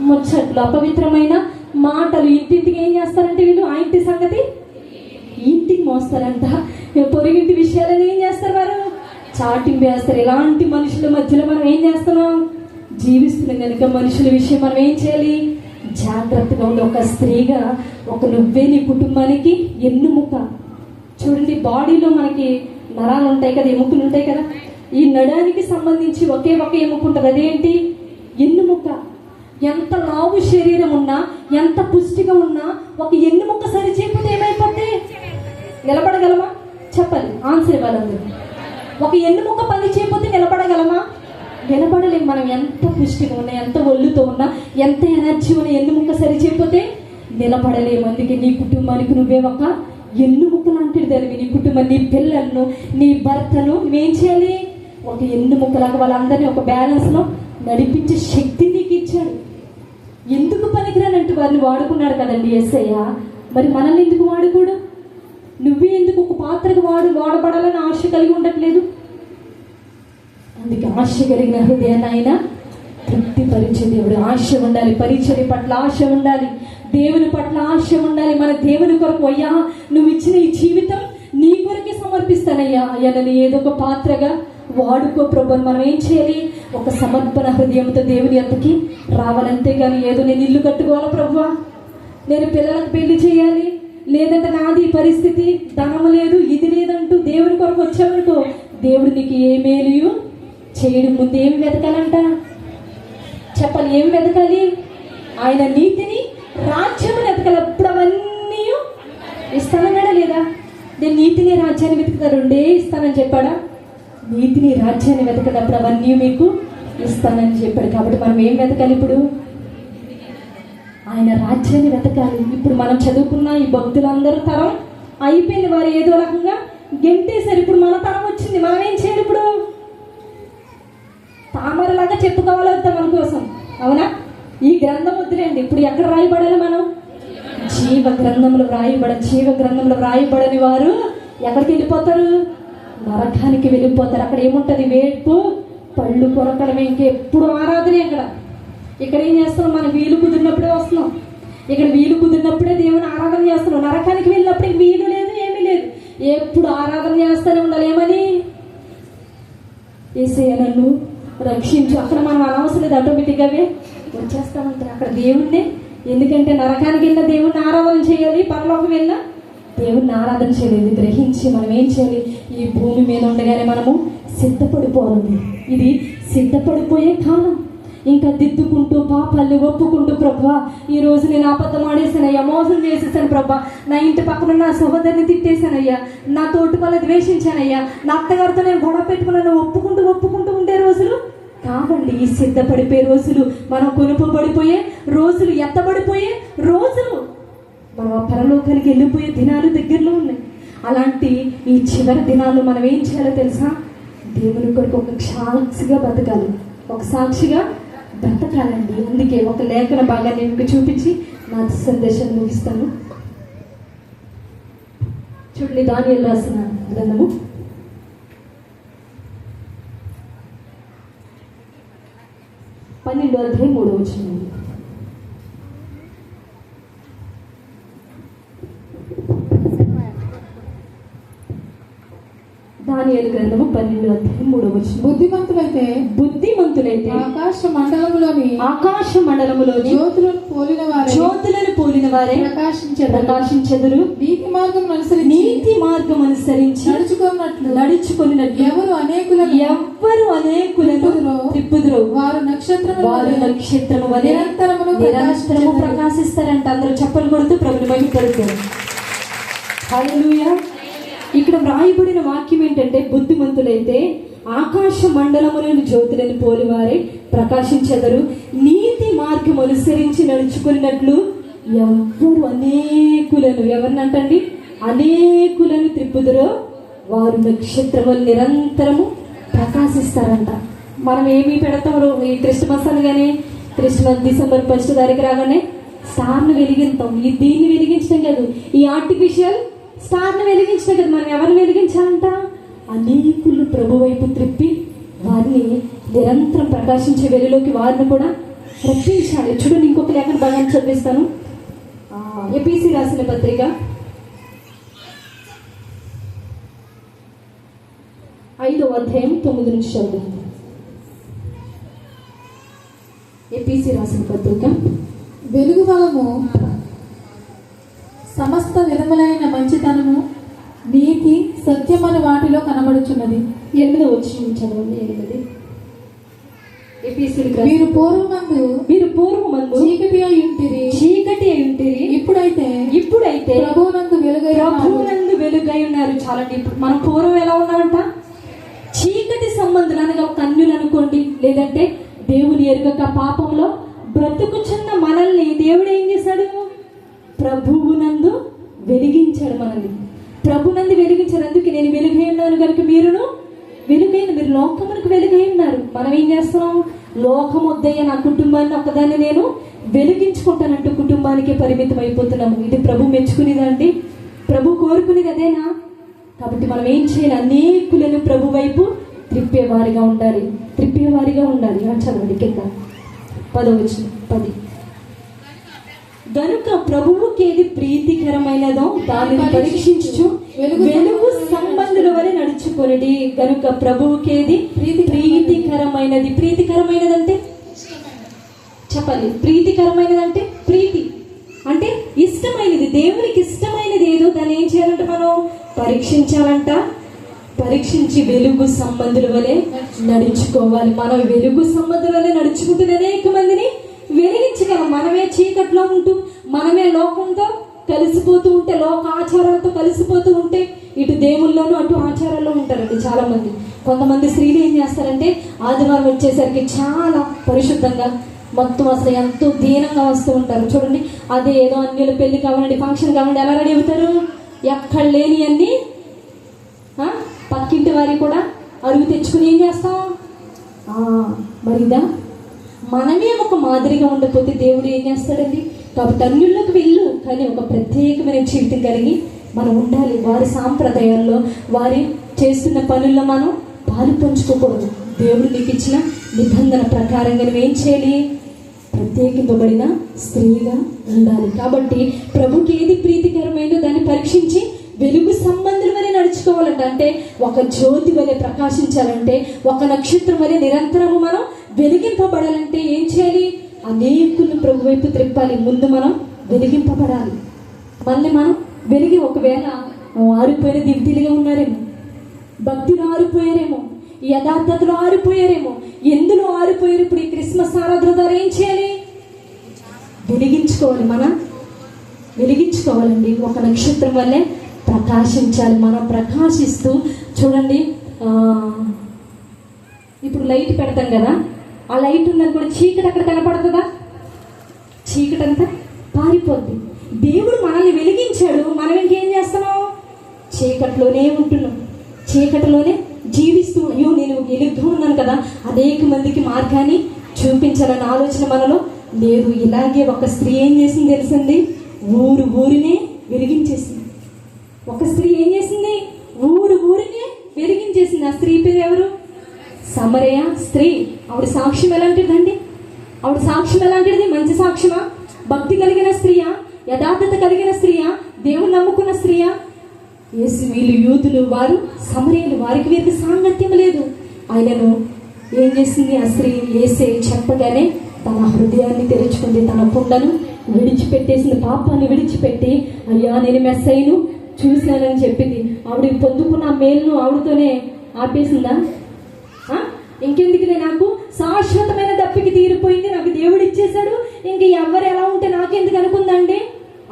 ముచ్చట్లు, అపవిత్రమైన మాటలు, ఇంటింటికి ఏం చేస్తారంటే వీళ్ళు ఆ ఇంటి సంగతి ఇంటికి మోస్తారంట. పొరుగింటి విషయాలను ఏం చేస్తారు? వారు చాటింపు వేస్తారు. ఇలాంటి మనుషుల మధ్యలో మనం ఏం చేస్తున్నాం? జీవిస్తున్నాం కనుక మనుషుల విషయం మనం ఏం చేయాలి? జాగ్రత్తగా ఉండి ఒక స్త్రీగా ఒక నువ్వే నీ కుటుంబానికి ఎన్నుముక. చూడండి, బాడీలో మనకి నరాలు ఉంటాయి కదా, ఎముకలు ఉంటాయి కదా. ఈ నడానికి సంబంధించి ఒకే ఒక ఎముక ఉంటుంది, అదేంటి? ఎన్నుముక. ఎంత లావు శరీరం ఉన్నా, ఎంత పుష్టిగా ఉన్నా, ఒక ఎన్నుముక్క సరి చేయకపోతే ఏమైపోతే? నిలబడగలమా? చెప్పాలి, ఆన్సర్ ఇవ్వాలందరూ. ఒక ఎన్నుముక్క పని చేయకపోతే నిలబడగలమా? నిలబడలేము. మనం ఎంత పుష్టిగా ఉన్నా, ఎంత ఒళ్ళుతో ఉన్నా, ఎంత ఎనర్జీ ఉన్నా, ఎన్నుముక్క సరి చేయకపోతే నిలబడలేము. అందుకే నీ కుటుంబానికి నువ్వే ఒక ఎన్నుముక్క లాంటిది దానివి. నీ కుటుంబం, నీ పిల్లలను, నీ భర్తను నువ్వేం చేయాలి? ఒక ఎన్నుముక్కలాగా వాళ్ళందరినీ ఒక బ్యాలెన్స్లో నడిపించే శక్తి నీకు ఇచ్చాడు. ఎందుకు పనికిరానంటూ వారిని వాడుకున్నాడు కదండి యేసయ్య. మరి మనల్ని ఎందుకు వాడుకోడు? నువ్వే ఎందుకు ఒక పాత్రకు వాడబడాలని ఆశ కలిగి ఉండట్లేదు? అందుకే ఆశ కలిగిన హృదయాన్ని ఆయన తృప్తిపరిచే దేవుడు. ఆశ ఉండాలి, పరిచర్య పట్ల ఆశ ఉండాలి, దేవుని పట్ల ఆశ ఉండాలి. మన దేవుని కొరకు, అయ్యా నువ్వు ఇచ్చిన ఈ జీవితం నీ కొరకే సమర్పిస్తానయ్యా, అయ్యా నన్ను ఏదో ఒక పాత్రగా వాడుకో ప్రభు. మనం ఏం చేయాలి? ఒక సమర్పణ హృదయంతో దేవుని యొద్దకి రావాలంతే. కానీ ఏదో నేను ఇల్లు కట్టుకోవాలా ప్రభువా, నేను పిల్లలకు పెళ్లి చేయాలి, లేదంటే నాది పరిస్థితి, ధనం లేదు, ఇది లేదంటూ దేవుని కొరకు వచ్చామనుకో, దేవుడు నీకు ఏ మేలు చేయడం. ముందు ఏం వెతకాలంట? చెప్పాలి, ఏం వెతకాలి? ఆయన నీతిని, రాజ్యముని వెతకాలి. అప్పుడు అవన్నీ ఇస్తానన్నాడా లేదా? నేను నీతిని, రాజ్యాన్ని వెతుకుతా, రెండే ఇస్తానని చెప్పాడా? నీతిని, రాజ్యాన్ని వెతకనప్పుడు అవన్నీ మీకు ఇస్తానని చెప్పాడు. కాబట్టి మనం ఏం వెతకాలి? ఇప్పుడు ఆయన రాజ్యాన్ని వెతకాలి. ఇప్పుడు మనం చదువుకున్న ఈ భక్తులందరూ తరం అయిపోయింది, వారు ఏదో రకంగా గెంటేశారు. ఇప్పుడు మన తరం వచ్చింది, మనం ఏం చేయాలి? ఇప్పుడు తామరలాగా చెప్పుకోవాలి మన కోసం, అవునా? ఈ గ్రంథం వద్దులేండి, ఇప్పుడు ఎక్కడ రాయబడాలి? మనం జీవ గ్రంథంలో వ్రాయబడని వారు ఎక్కడికి వెళ్ళిపోతారు? నరకానికి వెళ్ళిపోతారు. అక్కడ ఏముంటుంది? వేడ్పు, పళ్ళు కొరకడమే, ఇంకెప్పుడు ఆరాధనే. ఇక్కడ ఏం చేస్తున్నాం? మనం వీలు కుదిరినప్పుడే వస్తున్నాం, ఇక్కడ వీలు కుదిరినప్పుడే దేవుని ఆరాధన చేస్తున్నాం. నరకానికి వెళ్ళినప్పుడు వీలు లేదు, ఏమీ లేదు, ఎప్పుడు ఆరాధన చేస్తూనే ఉండాలి. ఏమని? యేసయ్య నన్ను రక్షించు. అక్కడ మనం అనవసరం లేదు, ఆటోమేటిక్గానే వచ్చేస్తామంటారు అక్కడ దేవుణ్ణి. ఎందుకంటే నరకానికి వెళ్ళిన దేవుణ్ణి ఆరాధన చేయాలి, పరలోకం వెళ్ళిన దేవుణ్ణి ఆరాధన చేయలేదు. గ్రహించి మనం ఏం చేయాలి? ఈ భూమి మీద ఉండగానే మనము సిద్ధపడిపోవాలి. ఇది సిద్ధపడిపోయే కాలం. ఇంకా దిద్దుకుంటూ, పాపాన్ని ఒప్పుకుంటూ, ప్రభువా ఈ రోజు నేను అబద్ధం ఆడేశానయ్యా, మోసం చేసేసాను ప్రభా, నా ఇంటి పక్కన నా సహోదరిని తిట్టేశానయ్యా, నా తోటి వల్ల ద్వేషించానయ్యా, నా అత్తగారితో నేను గొడవ పెట్టుకున్నాను, ఒప్పుకుంటూ ఉండే రోజులు కావండి. ఈ సిద్ధపడిపోయే రోజులు, మనం కొనుపబడిపోయే రోజులు, ఎత్తబడిపోయే రోజులు, మనం ఆ పరలోకానికి వెళ్ళిపోయే దినాలు దగ్గరలో ఉన్నాయి. అలాంటి ఈ చివరి దినాల్లో మనం ఏం చేయాలో తెలుసా? దేవుని కొరకు ఒక సాక్షిగా బతకాలి, ఒక సాక్షిగా బ్రతకాలండి. అందుకే ఒక లేఖన భాగాన్ని మీకు చూపించి నా సందేశాన్ని ముగిస్తాను. చూడండి, దానియేలు రాసిన గ్రంథము 12:3. దానియేలు గ్రంథము 12:3. బుద్ధిమంతులైతే ఆకాశ మండలములోని జ్యోతులను పోలిన వారే ప్రకాశించెదరు. నీతి మార్గం అనుసరించి నడుచుకొనినట్లు ఎవరు అనేకులను త్రిప్పుదురు. వారు నక్షత్రము నిరంతరము ప్రకాశిస్తారంట. అందరూ చప్పలు కొడుతూ ప్రభుని మహిమపడుతారు. హల్లెలూయా. ఇక్కడ వ్రాయబడిన వాక్యం ఏంటంటే, బుద్ధిమంతులైతే ఆకాశ మండలములను జ్యోతులను పోలివారే ప్రకాశించెదరు. నీతి మార్గం అనుసరించి నడుచుకున్నట్లు ఎవరినంటండి? అనేకులను త్రిప్పుదురో వారు నక్షత్రములు నిరంతరము ప్రకాశిస్తారంట. మనం ఏమి పెడతాం? ఈ క్రిస్మస్ అనగానే, క్రిస్మస్ డిసెంబర్ 1 తారీఖు రాగానే స్టార్ను వెలిగిస్తాం. దీన్ని వెలిగించడం కాదు, ఈ ఆర్టిఫిషియల్ స్టార్ను వెలిగించడం కదా. మనం ఎవరిని వెలిగించాలంట? అనేకులు ప్రభు వైపు త్రిప్పి వారిని నిరంతరం ప్రకాశించే వెలుగులోకి వారిని కూడా రప్పించాలి. చూడండి, ఇంకొక లేఖన భాగాన్ని చదివిస్తాను. ఎపిసి రాసిన పత్రిక 5వ అధ్యాయం 9 నుంచి చదువుతాను. ఎపిసి రాసిన పత్రిక వెలుగు ఫలము సమస్త విధములైన మంచితనము, నీతి, సత్యమని వాటిలో కనబడుచున్నది. 8వ వచనం చదవండి. 8. ఎఫెసీయులకు మీరు పూర్వమందు చీకటి అయి ఉంటిరి, ఇప్పుడైతే ప్రభువునందు వెలుగై ఉన్నారు. చాలండి. ఇప్పుడు మనం పూర్వం ఎలా ఉన్నామంట? చీకటి సంబంధులు అనగా కన్నులు అనుకోండి, లేదంటే దేవుని ఎరుగక పాపంలో బ్రతుకుచున్న మనల్ని దేవుడు ఏం చేశాడు? ప్రభువునందు వెలిగించాడు. మనల్ని ప్రభునందు వెలిగించాడు. అందుకే నేను వెలుగై ఉన్నాను కనుక మీరు లోకమునకు వెలుగై ఉన్నారు. మనం ఏం చేస్తున్నాం? లోకం వద్దయ్య, నా కుటుంబాన్ని ఒక్కదాన్ని నేను వెలిగించుకుంటానంటూ కుటుంబానికి పరిమితం అయిపోతున్నాము. ఇది ప్రభు మెచ్చుకునేదండి? ప్రభు కోరుకునేది అదేనా? కాబట్టి మనం ఏం చేయాలి? అనేకులను ప్రభు వైపు త్రిప్పేవారిగా ఉండాలి. చదవండి కింద 10. గనుక ప్రభువుకి ఏది ప్రీతికరమైనదో దానిని పరీక్షించు వెలుగు సంబంధుల వలె నడుచుకొనిడి. గనుక ప్రభువుకి ఏది ప్రీతికరమైనది. ప్రీతికరమైనది అంటే చెప్పాలి. ప్రీతికరమైనది అంటే ప్రీతి అంటే ఇష్టమైనది. దేవునికి ఇష్టమైనది ఏదో దాన్ని ఏం చేయాలంట? మనం పరీక్షించాలంట. పరీక్షించి వెలుగు సంబంధుల వలె నడుచుకోవాలి. మనం వెలుగు సంబంధుల వలె నడుచుకుంటూ అనేక మందిని వెలిగించగలం. మనమే చీకట్లో ఉంటూ, మనమే లోకంతో కలిసిపోతూ ఉంటే, లోక ఆచారాలతో కలిసిపోతూ ఉంటే, ఇటు దేవుల్లోనూ అటు ఆచారాల్లో ఉంటారండి చాలా మంది. కొంతమంది స్త్రీలు ఏం చేస్తారంటే ఆదివారం వచ్చేసరికి చాలా పరిశుద్ధంగా మొత్తం అసలు ఎంతో దీనంగా వస్తూ ఉంటారు. చూడండి, అదే ఏదో అన్యుల పెళ్లి కావాలండి, ఫంక్షన్ కావాలండి, ఎలా రెడీ అవుతారు? ఎక్కడ లేని అన్ని పక్కింటి వారికి కూడా అరుగు తెచ్చుకుని ఏం చేస్తాం? మరిదా మనమే ఒక మాదిరిగా ఉండకపోతే దేవుడు ఏం చేస్తాడండి? కాబట్టి అన్యుల్లోకి వెళ్ళు, కానీ ఒక ప్రత్యేకమైన జీవితం కలిగి మనం ఉండాలి. వారి సాంప్రదాయాల్లో, వారి చేస్తున్న పనుల్లో మనం పాలు పంచుకోకూడదు. దేవుడు నీకు ఇచ్చిన నిబంధన ప్రకారంగా నువ్వేం చేయాలి? ప్రత్యేకింపబడిన స్త్రీగా ఉండాలి. కాబట్టి ప్రభుకి ఏది ప్రీతికరమైందో దాన్ని పరీక్షించి వెలుగు సంబంధుల వలె నడుచుకోవాలంట. అంటే ఒక జ్యోతి వలె ప్రకాశించాలంటే, ఒక నక్షత్రం వలె నిరంతరము మనం వెలిగింపబడాలంటే ఏం చేయాలి? అనేకులను ప్రభు వైపు త్రిప్పాలి. ముందు మనం వెలిగింపబడాలి. మళ్ళీ మనం వెలిగి ఒకవేళ ఆరిపోయిన దివిటీలుగా ఉన్నారేమో, భక్తిలో ఆరిపోయారేమో, యథార్థతలో ఆరిపోయారేమో, ఎందులో ఆరిపోయారు? ఇప్పుడు ఈ క్రిస్మస్ ఆరాధన ద్వారా ఏం చేయాలి? వెలిగించుకోవాలి. మనం వెలిగించుకోవాలండి. ఒక నక్షత్రం వల్లే ప్రకాశించాలి. మనం ప్రకాశిస్తూ చూడండి, ఇప్పుడు లైట్ పెడతాం కదా, ఆ లైట్ ఉన్నది కూడా చీకటి అక్కడ కనపడుతుందా? చీకటి అంతా పారిపోద్ది. దేవుడు మనల్ని వెలిగించాడు, మనం ఇంకేం చేస్తున్నాం? చీకట్లోనే ఉంటున్నాం, చీకటిలోనే జీవిస్తూ, అయ్యో నేను వెలుగుతూ ఉన్నాను కదా, అనేక మందికి మార్గాన్ని చూపించాలన్న ఆలోచన మనలో లేదు. ఇలాగే ఒక స్త్రీ ఏం చేసింది తెలిసింది? ఊరినే వెలిగించేసింది. ఒక స్త్రీ ఏం చేసింది? ఊరినే వెలిగించేసింది. ఆ స్త్రీ పేరు ఎవరు? సమరయ స్త్రీ. ఆవిడ సాక్ష్యం ఎలాంటిదండి? ఆవిడ సాక్ష్యం ఎలాంటిది? మంచి సాక్ష్యమా? భక్తి కలిగిన స్త్రీయా? యథార్థత కలిగిన స్త్రీయా? దేవుని నమ్ముకున్న స్త్రీయా? వీళ్ళు యూదులు, వారు సమరయులు, వారికి వీరికి సాంగత్యం లేదు. ఆయనను ఏం చేసింది ఆ స్త్రీ? యేసే చెప్పగానే తన హృదయాన్ని తెరుచుకుంది, తన పుండను విడిచిపెట్టేసింది, పాపాన్ని విడిచిపెట్టి అయ్యా నేను మెస్సయ్యను చూశానని చెప్పింది. ఆవిడ పొందుకున్న మేలును ఆవిడతోనే ఆపేసిందా? ఇంకెందుకులే, నాకు శాశ్వతమైన దప్పికి తీరిపోయింది, నాకు దేవుడు ఇచ్చేశాడు, ఇంక ఎవరు ఎలా ఉంటే నాకెందుకు అనుకుందండి?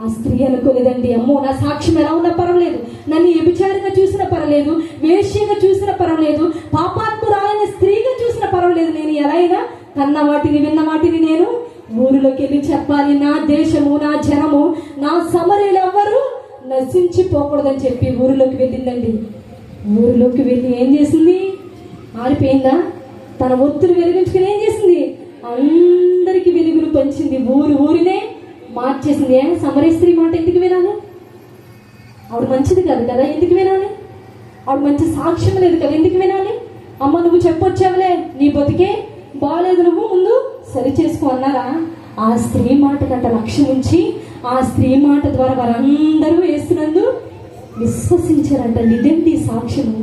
ఆ స్త్రీ అనుకోలేదండి. అమ్మో, నా సాక్ష్యం ఎలా ఉన్నా పర్వాలేదు, నన్ను వ్యభిచారంగా చూసినా పర్వాలేదు, వేశ్యగా చూసినా పర్వాలేదు, పాపాత్మురాలైన స్త్రీగా చూసినా పర్వాలేదు, నేను ఎలా అయినా కన్న వాటిని విన్న వాటిని నేను ఊరిలోకి వెళ్ళి చెప్పాలి. నా దేశము, నా జనము, నా సమరయులు ఎవ్వరు నశించిపోకూడదని చెప్పి ఊరిలోకి వెళ్ళిందండి. ఊరిలోకి వెళ్ళి ఏం చేసింది? ఆరిపోయిందా? తన ఒత్తులు వెలిగించుకుని ఏం చేసింది? అందరికి వెలుగులు పంచింది. ఊరినే మార్చేసింది. సమరయ స్త్రీ మాట ఎందుకు వినాలి? ఆవిడ మంచిది కాదు కదా, ఎందుకు వినాలి? ఆవిడ మంచి సాక్ష్యం లేదు కదా, ఎందుకు వినాలి? అమ్మ నువ్వు చెప్పొచ్చావులే, నీ బతికే బాగాలేదు, నువ్వు ముందు సరి చేసుకో అన్నారా? ఆ స్త్రీ మాట కంట లక్ష్యం ఉంచి ఆ స్త్రీ మాట ద్వారా వారందరూ యేసునందు విశ్వసించారంట. ఇదేంటి సాక్ష్యము?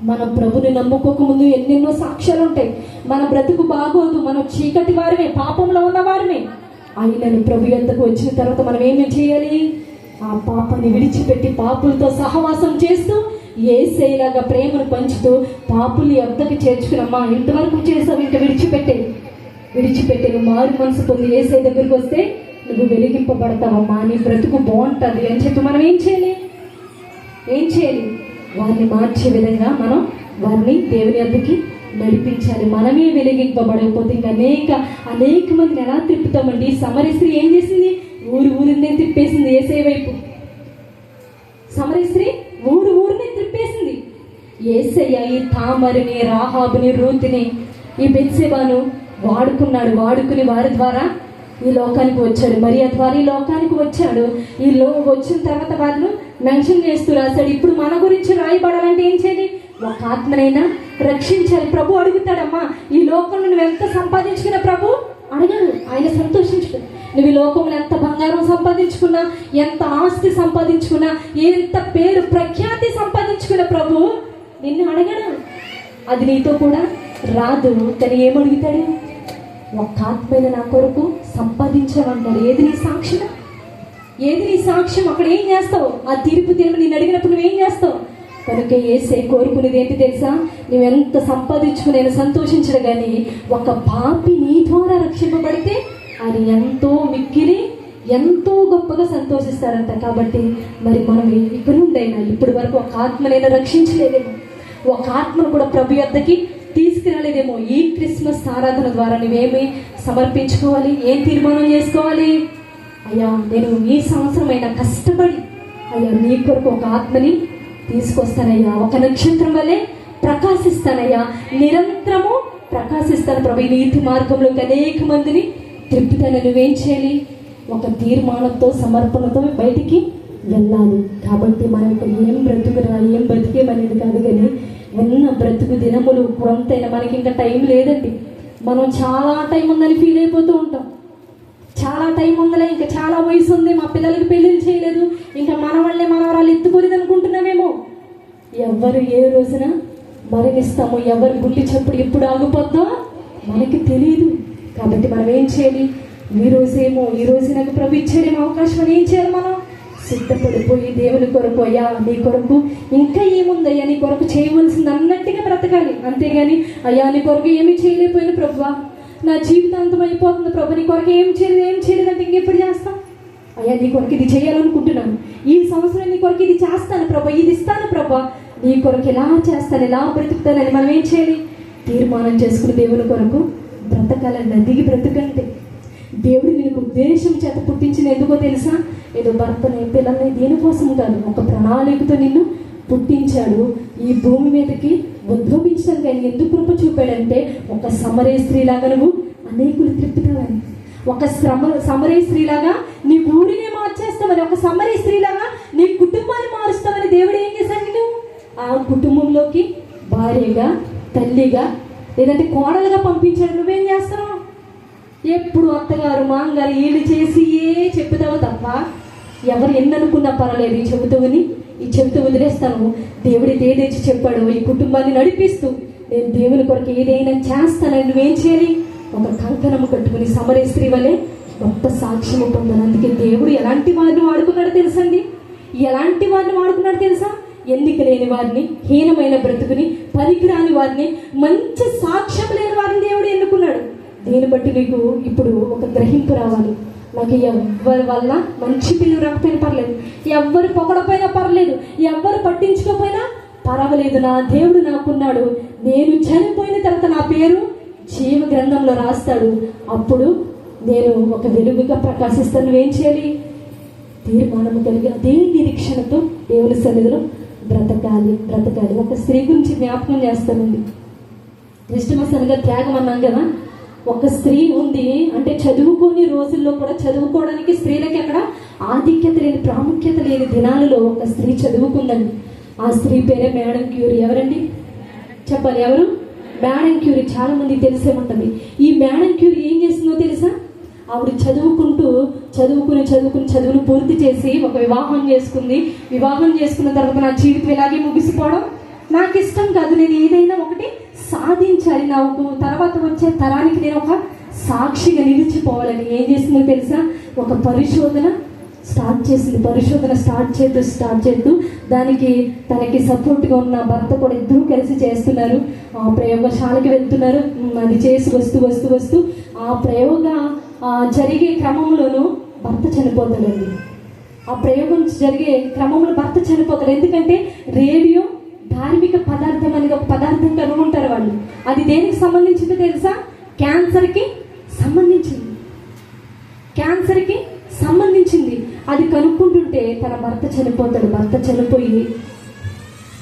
మన ప్రభుని నమ్ముకోకముందు ఎన్నెన్నో సాక్ష్యాలు ఉంటాయి. మన బ్రతుకు బాగోదు, మనం చీకటి వారిమే, పాపంలో ఉన్న వారిమే, ఆయనని ప్రభు యొద్దకు వచ్చిన తర్వాత మనం ఏమి చేయాలి? ఆ పాపాన్ని విడిచిపెట్టి పాపులతో సహవాసం చేస్తూ యేసయ్యలాగా ప్రేమను పంచుతూ పాపుల్ని యొద్దకు చేర్చుకున్నమ్మా, ఇంతవరకు చేసావు, ఇంకా విడిచిపెట్టి నువ్వు మారు మనసు పొంది యేసయ్య దగ్గరికి వస్తే నువ్వు వెలిగింపబడతావమ్మా, నీ బ్రతుకు బాగుంటుంది అని చెప్పి మనం ఏం చేయాలి? వారిని మార్చే విధంగా మనం వారిని దేవుని యొద్దకి నడిపించాలి. మనమే వెలిగింపబడకపోతే ఇంకా అనేక మందిని ఎలా తిప్పుతామండి? సమరయ స్త్రీ ఏం చేసింది? ఊరినే తిప్పేసింది యేసయ్య వైపు. సమరయ స్త్రీ ఊరినే తిప్పేసింది. యేసయ్య ఈ తామరిని, రాహాబుని, రూతుని, ఈ బెత్షెబాను వాడుకుని వారి ద్వారా ఈ లోకానికి వచ్చాడు. మరియ ద్వారా ఈ లోకానికి వచ్చాడు. వచ్చిన తర్వాత వాళ్ళు మెన్షన్ చేస్తూ రాశాడు. ఇప్పుడు మన గురించి రాయబడాలంటే ఏం చేయాలి? ఒక ఆత్మనైనా రక్షించాలి. ప్రభు అడుగుతాడమ్మా, ఈ లోకంలో నువ్వు ఎంత సంపాదించుకున్నా ప్రభు అడగడు. ఆయన సంతోషించడు. నువ్వు ఈ లోకంలో ఎంత బంగారం సంపాదించుకున్నా, ఎంత ఆస్తి సంపాదించుకున్నా, ఎంత పేరు ప్రఖ్యాతి సంపాదించుకున్న ప్రభు నిన్ను అడగడు. అది నీతో కూడా రాదు. కానీ ఏమడుగుతాడు? ఒక ఆత్మైన నా కొరకు సంపాదించామంటాడు. ఏది నీ సాక్ష్యం? అక్కడ ఏం చేస్తావు? ఆ తీర్పు దినం నేను అడిగినప్పుడు నువ్వేం చేస్తావు? కనుక యేసయ్య కోరుకునేది ఏంటి తెలుసా? నువ్వెంత సంపాదించుకుని సంతోషించడు, కానీ ఒక పాపి నీ ద్వారా రక్షింపబడితే అది మిక్కిలి ఎంతో గొప్పగా సంతోషిస్తారంట. కాబట్టి మరి మనం ఇక్కడ నుండైనా ఇప్పటి వరకు ఒక ఆత్మనైనా రక్షించలేదేమో, ఒక ఆత్మను కూడా ప్రభు యొద్దకి తీసుకురాలేదేమో. ఈ క్రిస్మస్ ఆరాధన ద్వారా నువ్వేమి సమర్పించుకోవాలి? ఏం తీర్మానం చేసుకోవాలి? అయ్యా, నేను ఈ సంవత్సరమైనా కష్టపడి అయ్యా నీ కొరకు ఒక ఆత్మని తీసుకొస్తానయ్యా, ఒక నక్షత్రం వల్లే ప్రకాశిస్తానయ్యా, నిరంతరము ప్రకాశిస్తాను ప్రభు. నీతి మార్గంలోకి అనేక మందిని త్రిప్పుతాను. నువ్వేం చేయాలి? ఒక తీర్మానంతో, సమర్పణతో బయటికి వెళ్ళాలి. కాబట్టి మనం ఇక్కడ ఏం బ్రతికేమనేది కాదు, కానీ ఉన్న బ్రతుకు దినములు కొంతైనా మనకి ఇంకా టైం లేదండి. మనం చాలా టైం ఉందని ఫీల్ అయిపోతూ ఉంటాం. చాలా టైం ఉందలే, ఇంకా చాలా వయసు ఉంది, మా పిల్లలకి పెళ్ళిళ్ళు చేయలేదు, ఇంకా మనవరాలు ఎత్తుకోలేదు అనుకుంటున్నామేమో. ఎవరు ఏ రోజున మరణిస్తామో, ఎవరు గుండె చప్పుడు ఎప్పుడు ఆగిపోద్దో మనకి తెలియదు. కాబట్టి మనం ఏం చేయాలి? ఈ రోజు నాకు ప్రభు ఇచ్చేదేమో అవకాశం అని ఏం చేయాలి? మనం సిద్ధపడిపోయి దేవుని కొరకు, అయ్యా నీ కొరకు ఇంకా ఏముందయ్యా, నీ కొరకు చేయవలసింది అన్నట్టుగా బ్రతకాలి. అంతేగాని అయ్యా నీ కొరకు ఏమీ చేయలేకపోయిన ప్రభువా, నా జీవితాంతం అయిపోతుంది ప్రభు, నీ కొరకు ఏం చేయలేదంటే ఇంకెప్పుడు చేస్తాం? అయ్యా నీ కొరకు ఇది చేయాలనుకుంటున్నాను, ఈ సంవత్సరం నీ కొరకు ఇది చేస్తాను ప్రభు, ఇది ఇస్తాను ప్రభు, నీ కొరకు ఎలా చేస్తాను, ఎలా బ్రతుకుతానని మనం ఏం చేయాలి? తీర్మానం చేసుకుని దేవుని కొరకు బ్రతకాలని. దిగి బ్రతకంటే దేవుడు నీకు ఉద్దేశం చేత పుట్టించిన ఎందుకో తెలుసా? ఏదో భర్తని, పిల్లల్ని దేనికోసం కాదు, ఒక ప్రణాళికతో నిన్ను పుట్టించాడు. ఈ భూమి మీదకి ఉద్భవించడానికి ఆయన ఎందుకు కృప చూపాడంటే, ఒక సమరయ స్త్రీలాగా నువ్వు అనేకులు త్రిప్పుతావని, ఒక సమరయ స్త్రీలాగా నీ ఊరినే మార్చేస్తావని, ఒక సమరయ స్త్రీలాగా నీ కుటుంబాన్ని మారుస్తావని దేవుడు ఏం చేశాడు? నువ్వు ఆ కుటుంబంలోకి భార్యగా, తల్లిగా, లేదంటే కోడలుగా పంపించాడు. నువ్వేం చేస్తున్నావు? ఎప్పుడు అత్తగారు, మాంగారు వీళ్ళు చేసి చెబుతావు తప్ప, ఎవరు ఎన్ననుకున్నా పర్వాలేదు, ఈ చెబుతూ వదిలేస్తాను. దేవుడి ఏదైతే చెప్పాడో ఈ కుటుంబాన్ని నడిపిస్తూ నేను దేవుని కొరకు ఏదైనా చేస్తానని నువ్వేం చేయాలి? ఒక కంకణము కట్టుకుని సమరయ స్త్రీ వలె గొప్ప సాక్ష్యము పొందాలి. అందుకే దేవుడు ఎలాంటి వారిని వాడుకున్నాడు తెలుసా? ఎన్నిక లేని వారిని, హీనమైన బ్రతుకుని, పనికిరాని వారిని, మంచి సాక్ష్యం లేని వారిని దేవుడు ఎన్నుకున్నాడు. దీన్ని బట్టి నీకు ఇప్పుడు ఒక గ్రహింపు రావాలి. నాకు ఎవరి వల్ల మంచి పిల్లలు రాకపోయినా పర్లేదు, ఎవరు పొగడపోయినా పర్లేదు, ఎవరు పట్టించుకోకపోయినా పర్వాలేదు, నా దేవుడు నాకున్నాడు. నేను చనిపోయిన తర్వాత నా పేరు జీవ గ్రంథంలో రాస్తాడు. అప్పుడు నేను ఒక వెలుగుగా ప్రకాశిస్తాను. నువ్వేం చేయాలి? తీర్మానం కలిగి అదే నిరీక్షణతో దేవుని సన్నిధిలో బ్రతకాలి. ఒక స్త్రీ గురించి జ్ఞాపకం చేస్తానండి. క్రిస్టమస్ అనగా త్యాగం అన్నాం కదా. ఒక స్త్రీ ఉంది అంటే చదువుకునే రోజుల్లో కూడా చదువుకోవడానికి స్త్రీలకి అక్కడ ఆధిక్యత లేని, ప్రాముఖ్యత లేని దినాలలో ఒక స్త్రీ చదువుకుందండి. ఆ స్త్రీ పేరే మేడం క్యూరీ. ఎవరండి చెప్పాలి? ఎవరు? Madam Curie. చాలా మందికి తెలిసే ఉంటుంది. ఈ మేడం క్యూరీ ఏం చేసిందో తెలుసా? ఆవిడ చదువును పూర్తి చేసి ఒక వివాహం చేసుకుంది. వివాహం చేసుకున్న తర్వాత నా జీవితం ఇలాగే ముగిసిపోవడం నాకు ఇష్టం కాదు, నేను ఏదైనా ఒకటి సాధించాలి, నాకు తర్వాత వచ్చే తరానికి నేను ఒక సాక్షిగా నిలిచిపోవాలని ఏం చేసిందో తెలుసా? ఒక పరిశోధన స్టార్ట్ చేసింది. పరిశోధన స్టార్ట్ చేస్తూ దానికి తనకి సపోర్ట్గా ఉన్న భర్త కూడా ఇద్దరూ కలిసి చేస్తున్నారు. ఆ ప్రయోగశాలకి వెళ్తున్నారు. అది చేసి వస్తూ ఆ ప్రయోగ జరిగే క్రమంలోనూ భర్త చనిపోతాడండి. ఆ ప్రయోగం జరిగే క్రమంలో భర్త చనిపోతాడు. ఎందుకంటే రేడియో ధార్మిక పదార్థం అనేది ఒక పదార్థం కనుగొంటారు వాళ్ళు. అది దేనికి సంబంధించిందో తెలుసా? క్యాన్సర్కి సంబంధించింది. అది కనుక్కుంటుంటే తన భర్త చనిపోతాడు. భర్త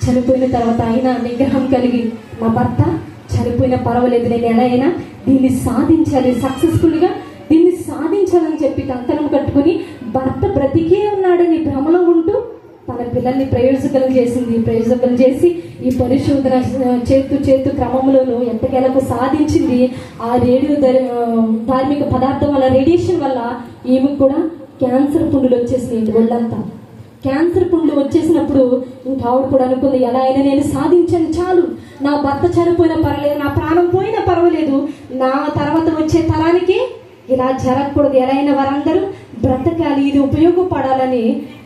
చనిపోయిన తర్వాత అయినా నిగ్రహం కలిగి, మా భర్త చనిపోయినా పర్వాలేదు, నేను ఎలా అయినా దీన్ని సాధించాలి, సక్సెస్ఫుల్గా దీన్ని సాధించాలని చెప్పి కంకణం కట్టుకుని భర్త బ్రతికే ఉన్నాడని భ్రమలో ఉంటూ తన పిల్లల్ని ప్రయోజకులు చేసి ఈ పరిశోధన చేతు క్రమంలోనూ ఎట్టకేలకు సాధించింది. ఆ రేడియో ధార్మిక పదార్థం వల్ల, రేడియేషన్ వల్ల ఈమెకు కూడా క్యాన్సర్ పుండులు వచ్చేసినాయి. ఒళ్ళంతా క్యాన్సర్ పుండ్లు వచ్చేసినప్పుడు ఇంకా ఆవిడ కూడా అనుకుంది, ఎలా అయినా నేను సాధించాను, చాలు, నా భర్త చనిపోయినా పర్వాలేదు, నా ప్రాణం పోయినా పర్వాలేదు, నా తర్వాత వచ్చే తరానికి ఇలా జరగకూడదు, ఎలా అయినా వారందరూ బ్రతకాలి, ఇది ఉపయోగపడాలని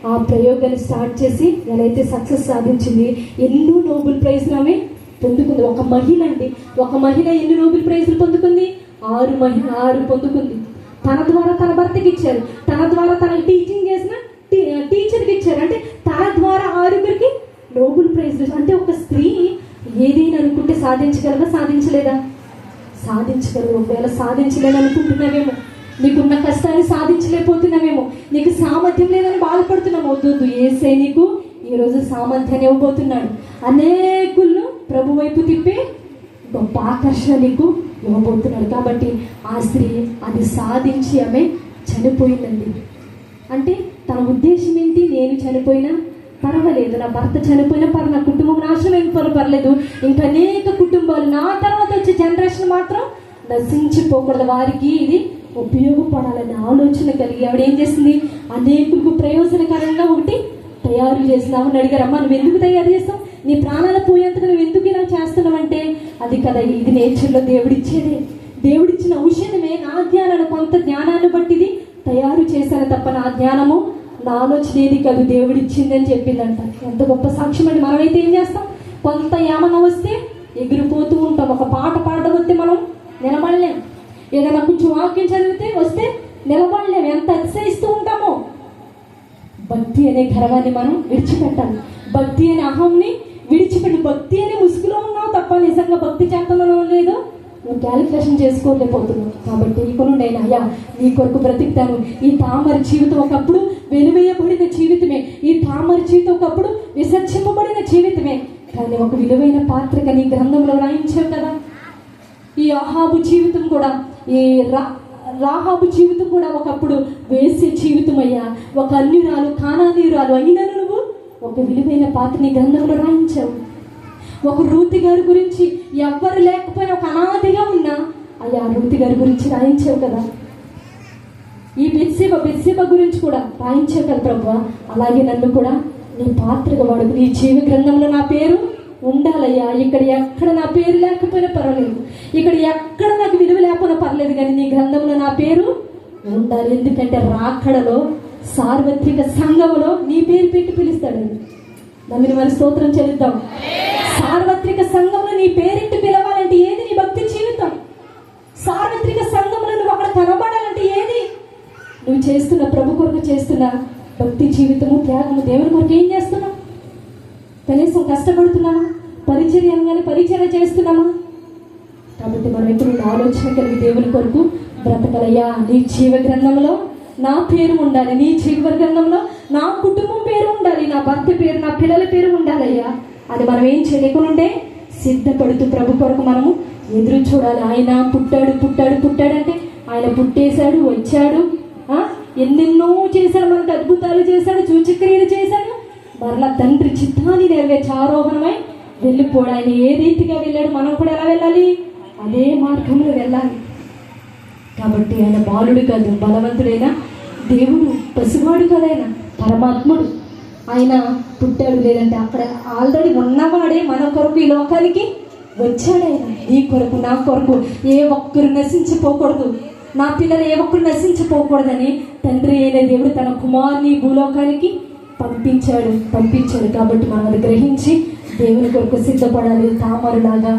ఆ ప్రయోగాన్ని స్టార్ట్ చేసి ఎలా అయితే సక్సెస్ సాధించింది. ఎన్నో నోబెల్ ప్రైజ్లు ఆమె పొందుకుంది. ఒక మహిళ ఎన్ని నోబెల్ ప్రైజ్లు పొందుకుంది? 6 పొందుకుంది. తన ద్వారా తన భర్తకి ఇచ్చారు, తన ద్వారా తనకి టీచింగ్ చేసిన టీచర్కి ఇచ్చారు. అంటే తన ద్వారా 6 నోబెల్ ప్రైజ్లు. అంటే ఒక స్త్రీ ఏదైనా అనుకుంటే సాధించగలదా? సాధించగలదు. ఒకవేళ సాధించలేదని అనుకుంటున్నావేమో, నీకున్న కష్టాన్ని సాధించలేకపోతున్నావేమో, నీకు సామర్థ్యం లేదని బాధపడుతున్నావు. వద్దు, యేసే నీకు ఈరోజు సామర్థ్యాన్ని ఇవ్వబోతున్నాడు. అనేకులను ప్రభు వైపు తిప్పే గొప్ప ఆకర్షణ నీకు ఇవ్వబోతున్నాడు. కాబట్టి ఆ స్త్రీ అది సాధించి ఆమె చనిపోయిందండి. అంటే తన ఉద్దేశం ఏంటి? నేను చనిపోయినా పర్వాలేదు, నా భర్త చనిపోయినా నా కుటుంబం నాశనం పర్వాలేదు, ఇంకా అనేక కుటుంబాలు నా తర్వాత వచ్చే జనరేషన్ మాత్రం నశించిపోకూడదు, వారికి ఇది ఉపయోగపడాలనే ఆలోచన కలిగి ఆవిడ ఏం చేసింది? అనేకులకు ప్రయోజనకరంగా ఒకటి తయారు చేసింది. ఆవిడ అడిగారు, అమ్మ నువ్వు ఎందుకు తయారు చేస్తావు? నీ ప్రాణాలు పోయేంతగా నువ్వు ఎందుకు ఇలా చేస్తున్నావంటే, అది కదా, ఇది నేచర్లో దేవుడిచ్చేదే, దేవుడిచ్చిన ఔషధమే. నా జ్ఞానాన్ని, కొంత జ్ఞానాన్ని బట్టి ఇది తయారు చేశాను తప్ప నా జ్ఞానము, నా ఆలోచన ఏది కాదు, దేవుడిచ్చిందని చెప్పిందంట. ఎంత గొప్ప సాక్ష్యం అండి. మనమైతే ఏం చేస్తాం? కొంత ఏమన్నా వస్తే ఎగిరిపోతూ ఉంటాం. ఒక పాట పాడడం వస్తే మనం నిలబడలేం, ఏదైనా కొంచెం వాక్యం చదివితే వస్తే నిలబడలేం, ఎంత అతిశయిస్తూ ఉంటామో. భక్తి అనే గర్వాన్ని మనం విడిచిపెట్టాలి, భక్తి అనే అహంని విడిచిపెట్టి, భక్తి అనే ముసుగులో ఉన్నావు తప్ప నిజంగా భక్తి చేస్తున్నావు లేదో నువ్వు క్యాలిక్యులేషన్ చేసుకోలేకపోతున్నావు. కాబట్టి ఇకనుండైనా అయ్యా నీ కొరకు బ్రతికుతాను. ఈ తామర జీవితం ఒకప్పుడు వెలువేయబడిన జీవితమే, ఈ తామర జీవితం ఒకప్పుడు విసర్జింపబడిన జీవితమే, కానీ ఒక విలువైన పాత్రగా నీ గ్రంథంలో రాయించావు కదా. ఈ అహాబు జీవితం కూడా, ఈ రాహాబు జీవితం కూడా ఒకప్పుడు వేసే జీవితం అయ్యా. ఒక అన్యురాలు, కానానీయురాలు అయినా నువ్వు ఒక విలువైన పాత్ర నీ గ్రంథంలో రాయించావు. ఒక రూతి గారి గురించి, ఎవ్వరు లేకపోయినా ఒక అనాథిగా ఉన్నా అయ్యా రూతి గారి గురించి రాయించావు కదా. ఈ బెత్సెబ గురించి కూడా రాయించావు కదా ప్రభు. అలాగే నన్ను కూడా నీ పాత్రగా వాడు, నీ జీవ గ్రంథంలో నా పేరు ఉండాలయ్యా. ఇక్కడ ఎక్కడ నా పేరు లేకపోయినా పర్వాలేదు, ఇక్కడ ఎక్కడ నాకు విలువ లేకపోయినా పర్లేదు, కానీ నీ గ్రంథంలో నా పేరు ఉండాలి. ఎందుకంటే రాకడలో సార్వత్రిక సంఘములో నీ పేరు పెట్టి పిలుస్తాడండి. దాన్ని మన స్తోత్రం చెల్లిద్దాం. సార్వత్రిక సంఘంలో నీ పేరెట్టి పిలవాలంటే ఏది? నీ భక్తి జీవితం. సార్వత్రిక సంఘంలో నువ్వు అక్కడ కనబడాలంటే ఏది? నువ్వు చేస్తున్న ప్రభు కొరకు చేస్తున్న భక్తి జీవితము, త్యాగము, దేవుని కొరకు ఏం చేస్తున్నావు? కనీసం కష్టపడుతున్నామా? పరిచర్య చేస్తున్నామా? కాబట్టి మనం ఎప్పుడు ఆలోచన కలిగి దేవుని కొరకు బ్రతకలయ్యా. నీ జీవ గ్రంథంలో నా పేరు ఉండాలి, నీ జీవ గ్రంథంలో నా కుటుంబం పేరు ఉండాలి, నా భర్త పేరు, నా పిల్లల పేరు ఉండాలయ్యా. అది మనం ఏం చేయలేకుంటే సిద్ధపడుతూ ప్రభు కొరకు మనము ఎదురు చూడాలి. ఆయన పుట్టాడంటే ఆయన పుట్టేశాడు, వచ్చాడు, ఎన్నెన్నో చేశాడు, మనకు అద్భుతాలు చేశాడు, సూచక్రియలు చేశాడు. మరలా తండ్రి చిత్తాన్ని నెరవేర్చి ఆరోహణమై వెళ్ళిపోడు. ఆయన ఏ రీతిగా వెళ్ళాడు, మనం కూడా ఎలా వెళ్ళాలి? అదే మార్గంలో వెళ్ళాలి. కాబట్టి ఆయన బాలుడు కాదు, బలవంతుడైన దేవుడు, పసివాడు కాదు, ఆయన పరమాత్ముడు. ఆయన పుట్టాడు, లేదంటే అక్కడ ఆల్రెడీ ఉన్నవాడే మన కొరకు ఈ లోకానికి వచ్చాడైనా నీ కొరకు నా కొరకు ఏ ఒక్కరు నశించిపోకూడదు, నా పిల్లలు ఏ ఒక్కరు నశించిపోకూడదని తండ్రి అయిన దేవుడు తన కుమారుని భూలోకానికి పంపించాడు. కాబట్టి మనం అది గ్రహించి దేవుని కొరకు సిద్ధపడాలి. తామరులాగా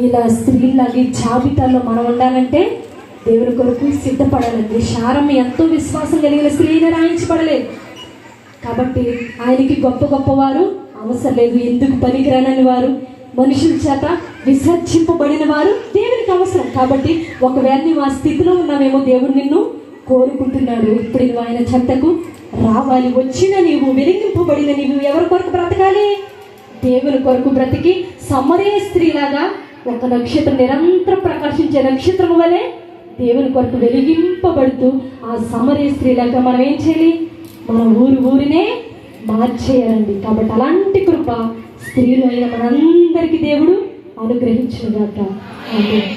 ఇలా స్త్రీలాగా ఈ జాబితాలో మనం ఉండాలంటే దేవుని కొరకు సిద్ధపడాలండి. శారం ఎంతో విశ్వాసం కలిగిన స్త్రీని రాయించబడలేదు కాబట్టి ఆయనకి గొప్పవారు అవసరం లేదు. ఎందుకు పనికిరానని వారు, మనుషుల చేత విసర్జింపబడిన వారు దేవునికి అవసరం. కాబట్టి ఒకవేళ నువ్వు ఆ స్థితిలో ఉన్నావేమో దేవుడు నిన్ను కోరుకుంటున్నాడు. ఇప్పుడు నువ్వు ఆయన చెంతకు రావాలి. వచ్చిన నీవు, వెలిగింపబడిన నీవు ఎవరి కొరకు బ్రతకాలి? దేవుని కొరకు బ్రతికి సమరయ స్త్రీలాగా ఒక నక్షత్రం, నిరంతరం ప్రకాశించే నక్షత్రము వలె దేవుని కొరకు వెలిగింపబడుతూ ఆ సమరయ స్త్రీలాగా మనం ఏం చేయాలి? మన ఊరినే మార్చేయాలండి. కాబట్టి అలాంటి కృప స్త్రీలు అయిన మనందరికీ దేవుడు అనుగ్రహించుగాక. ఆమేన్.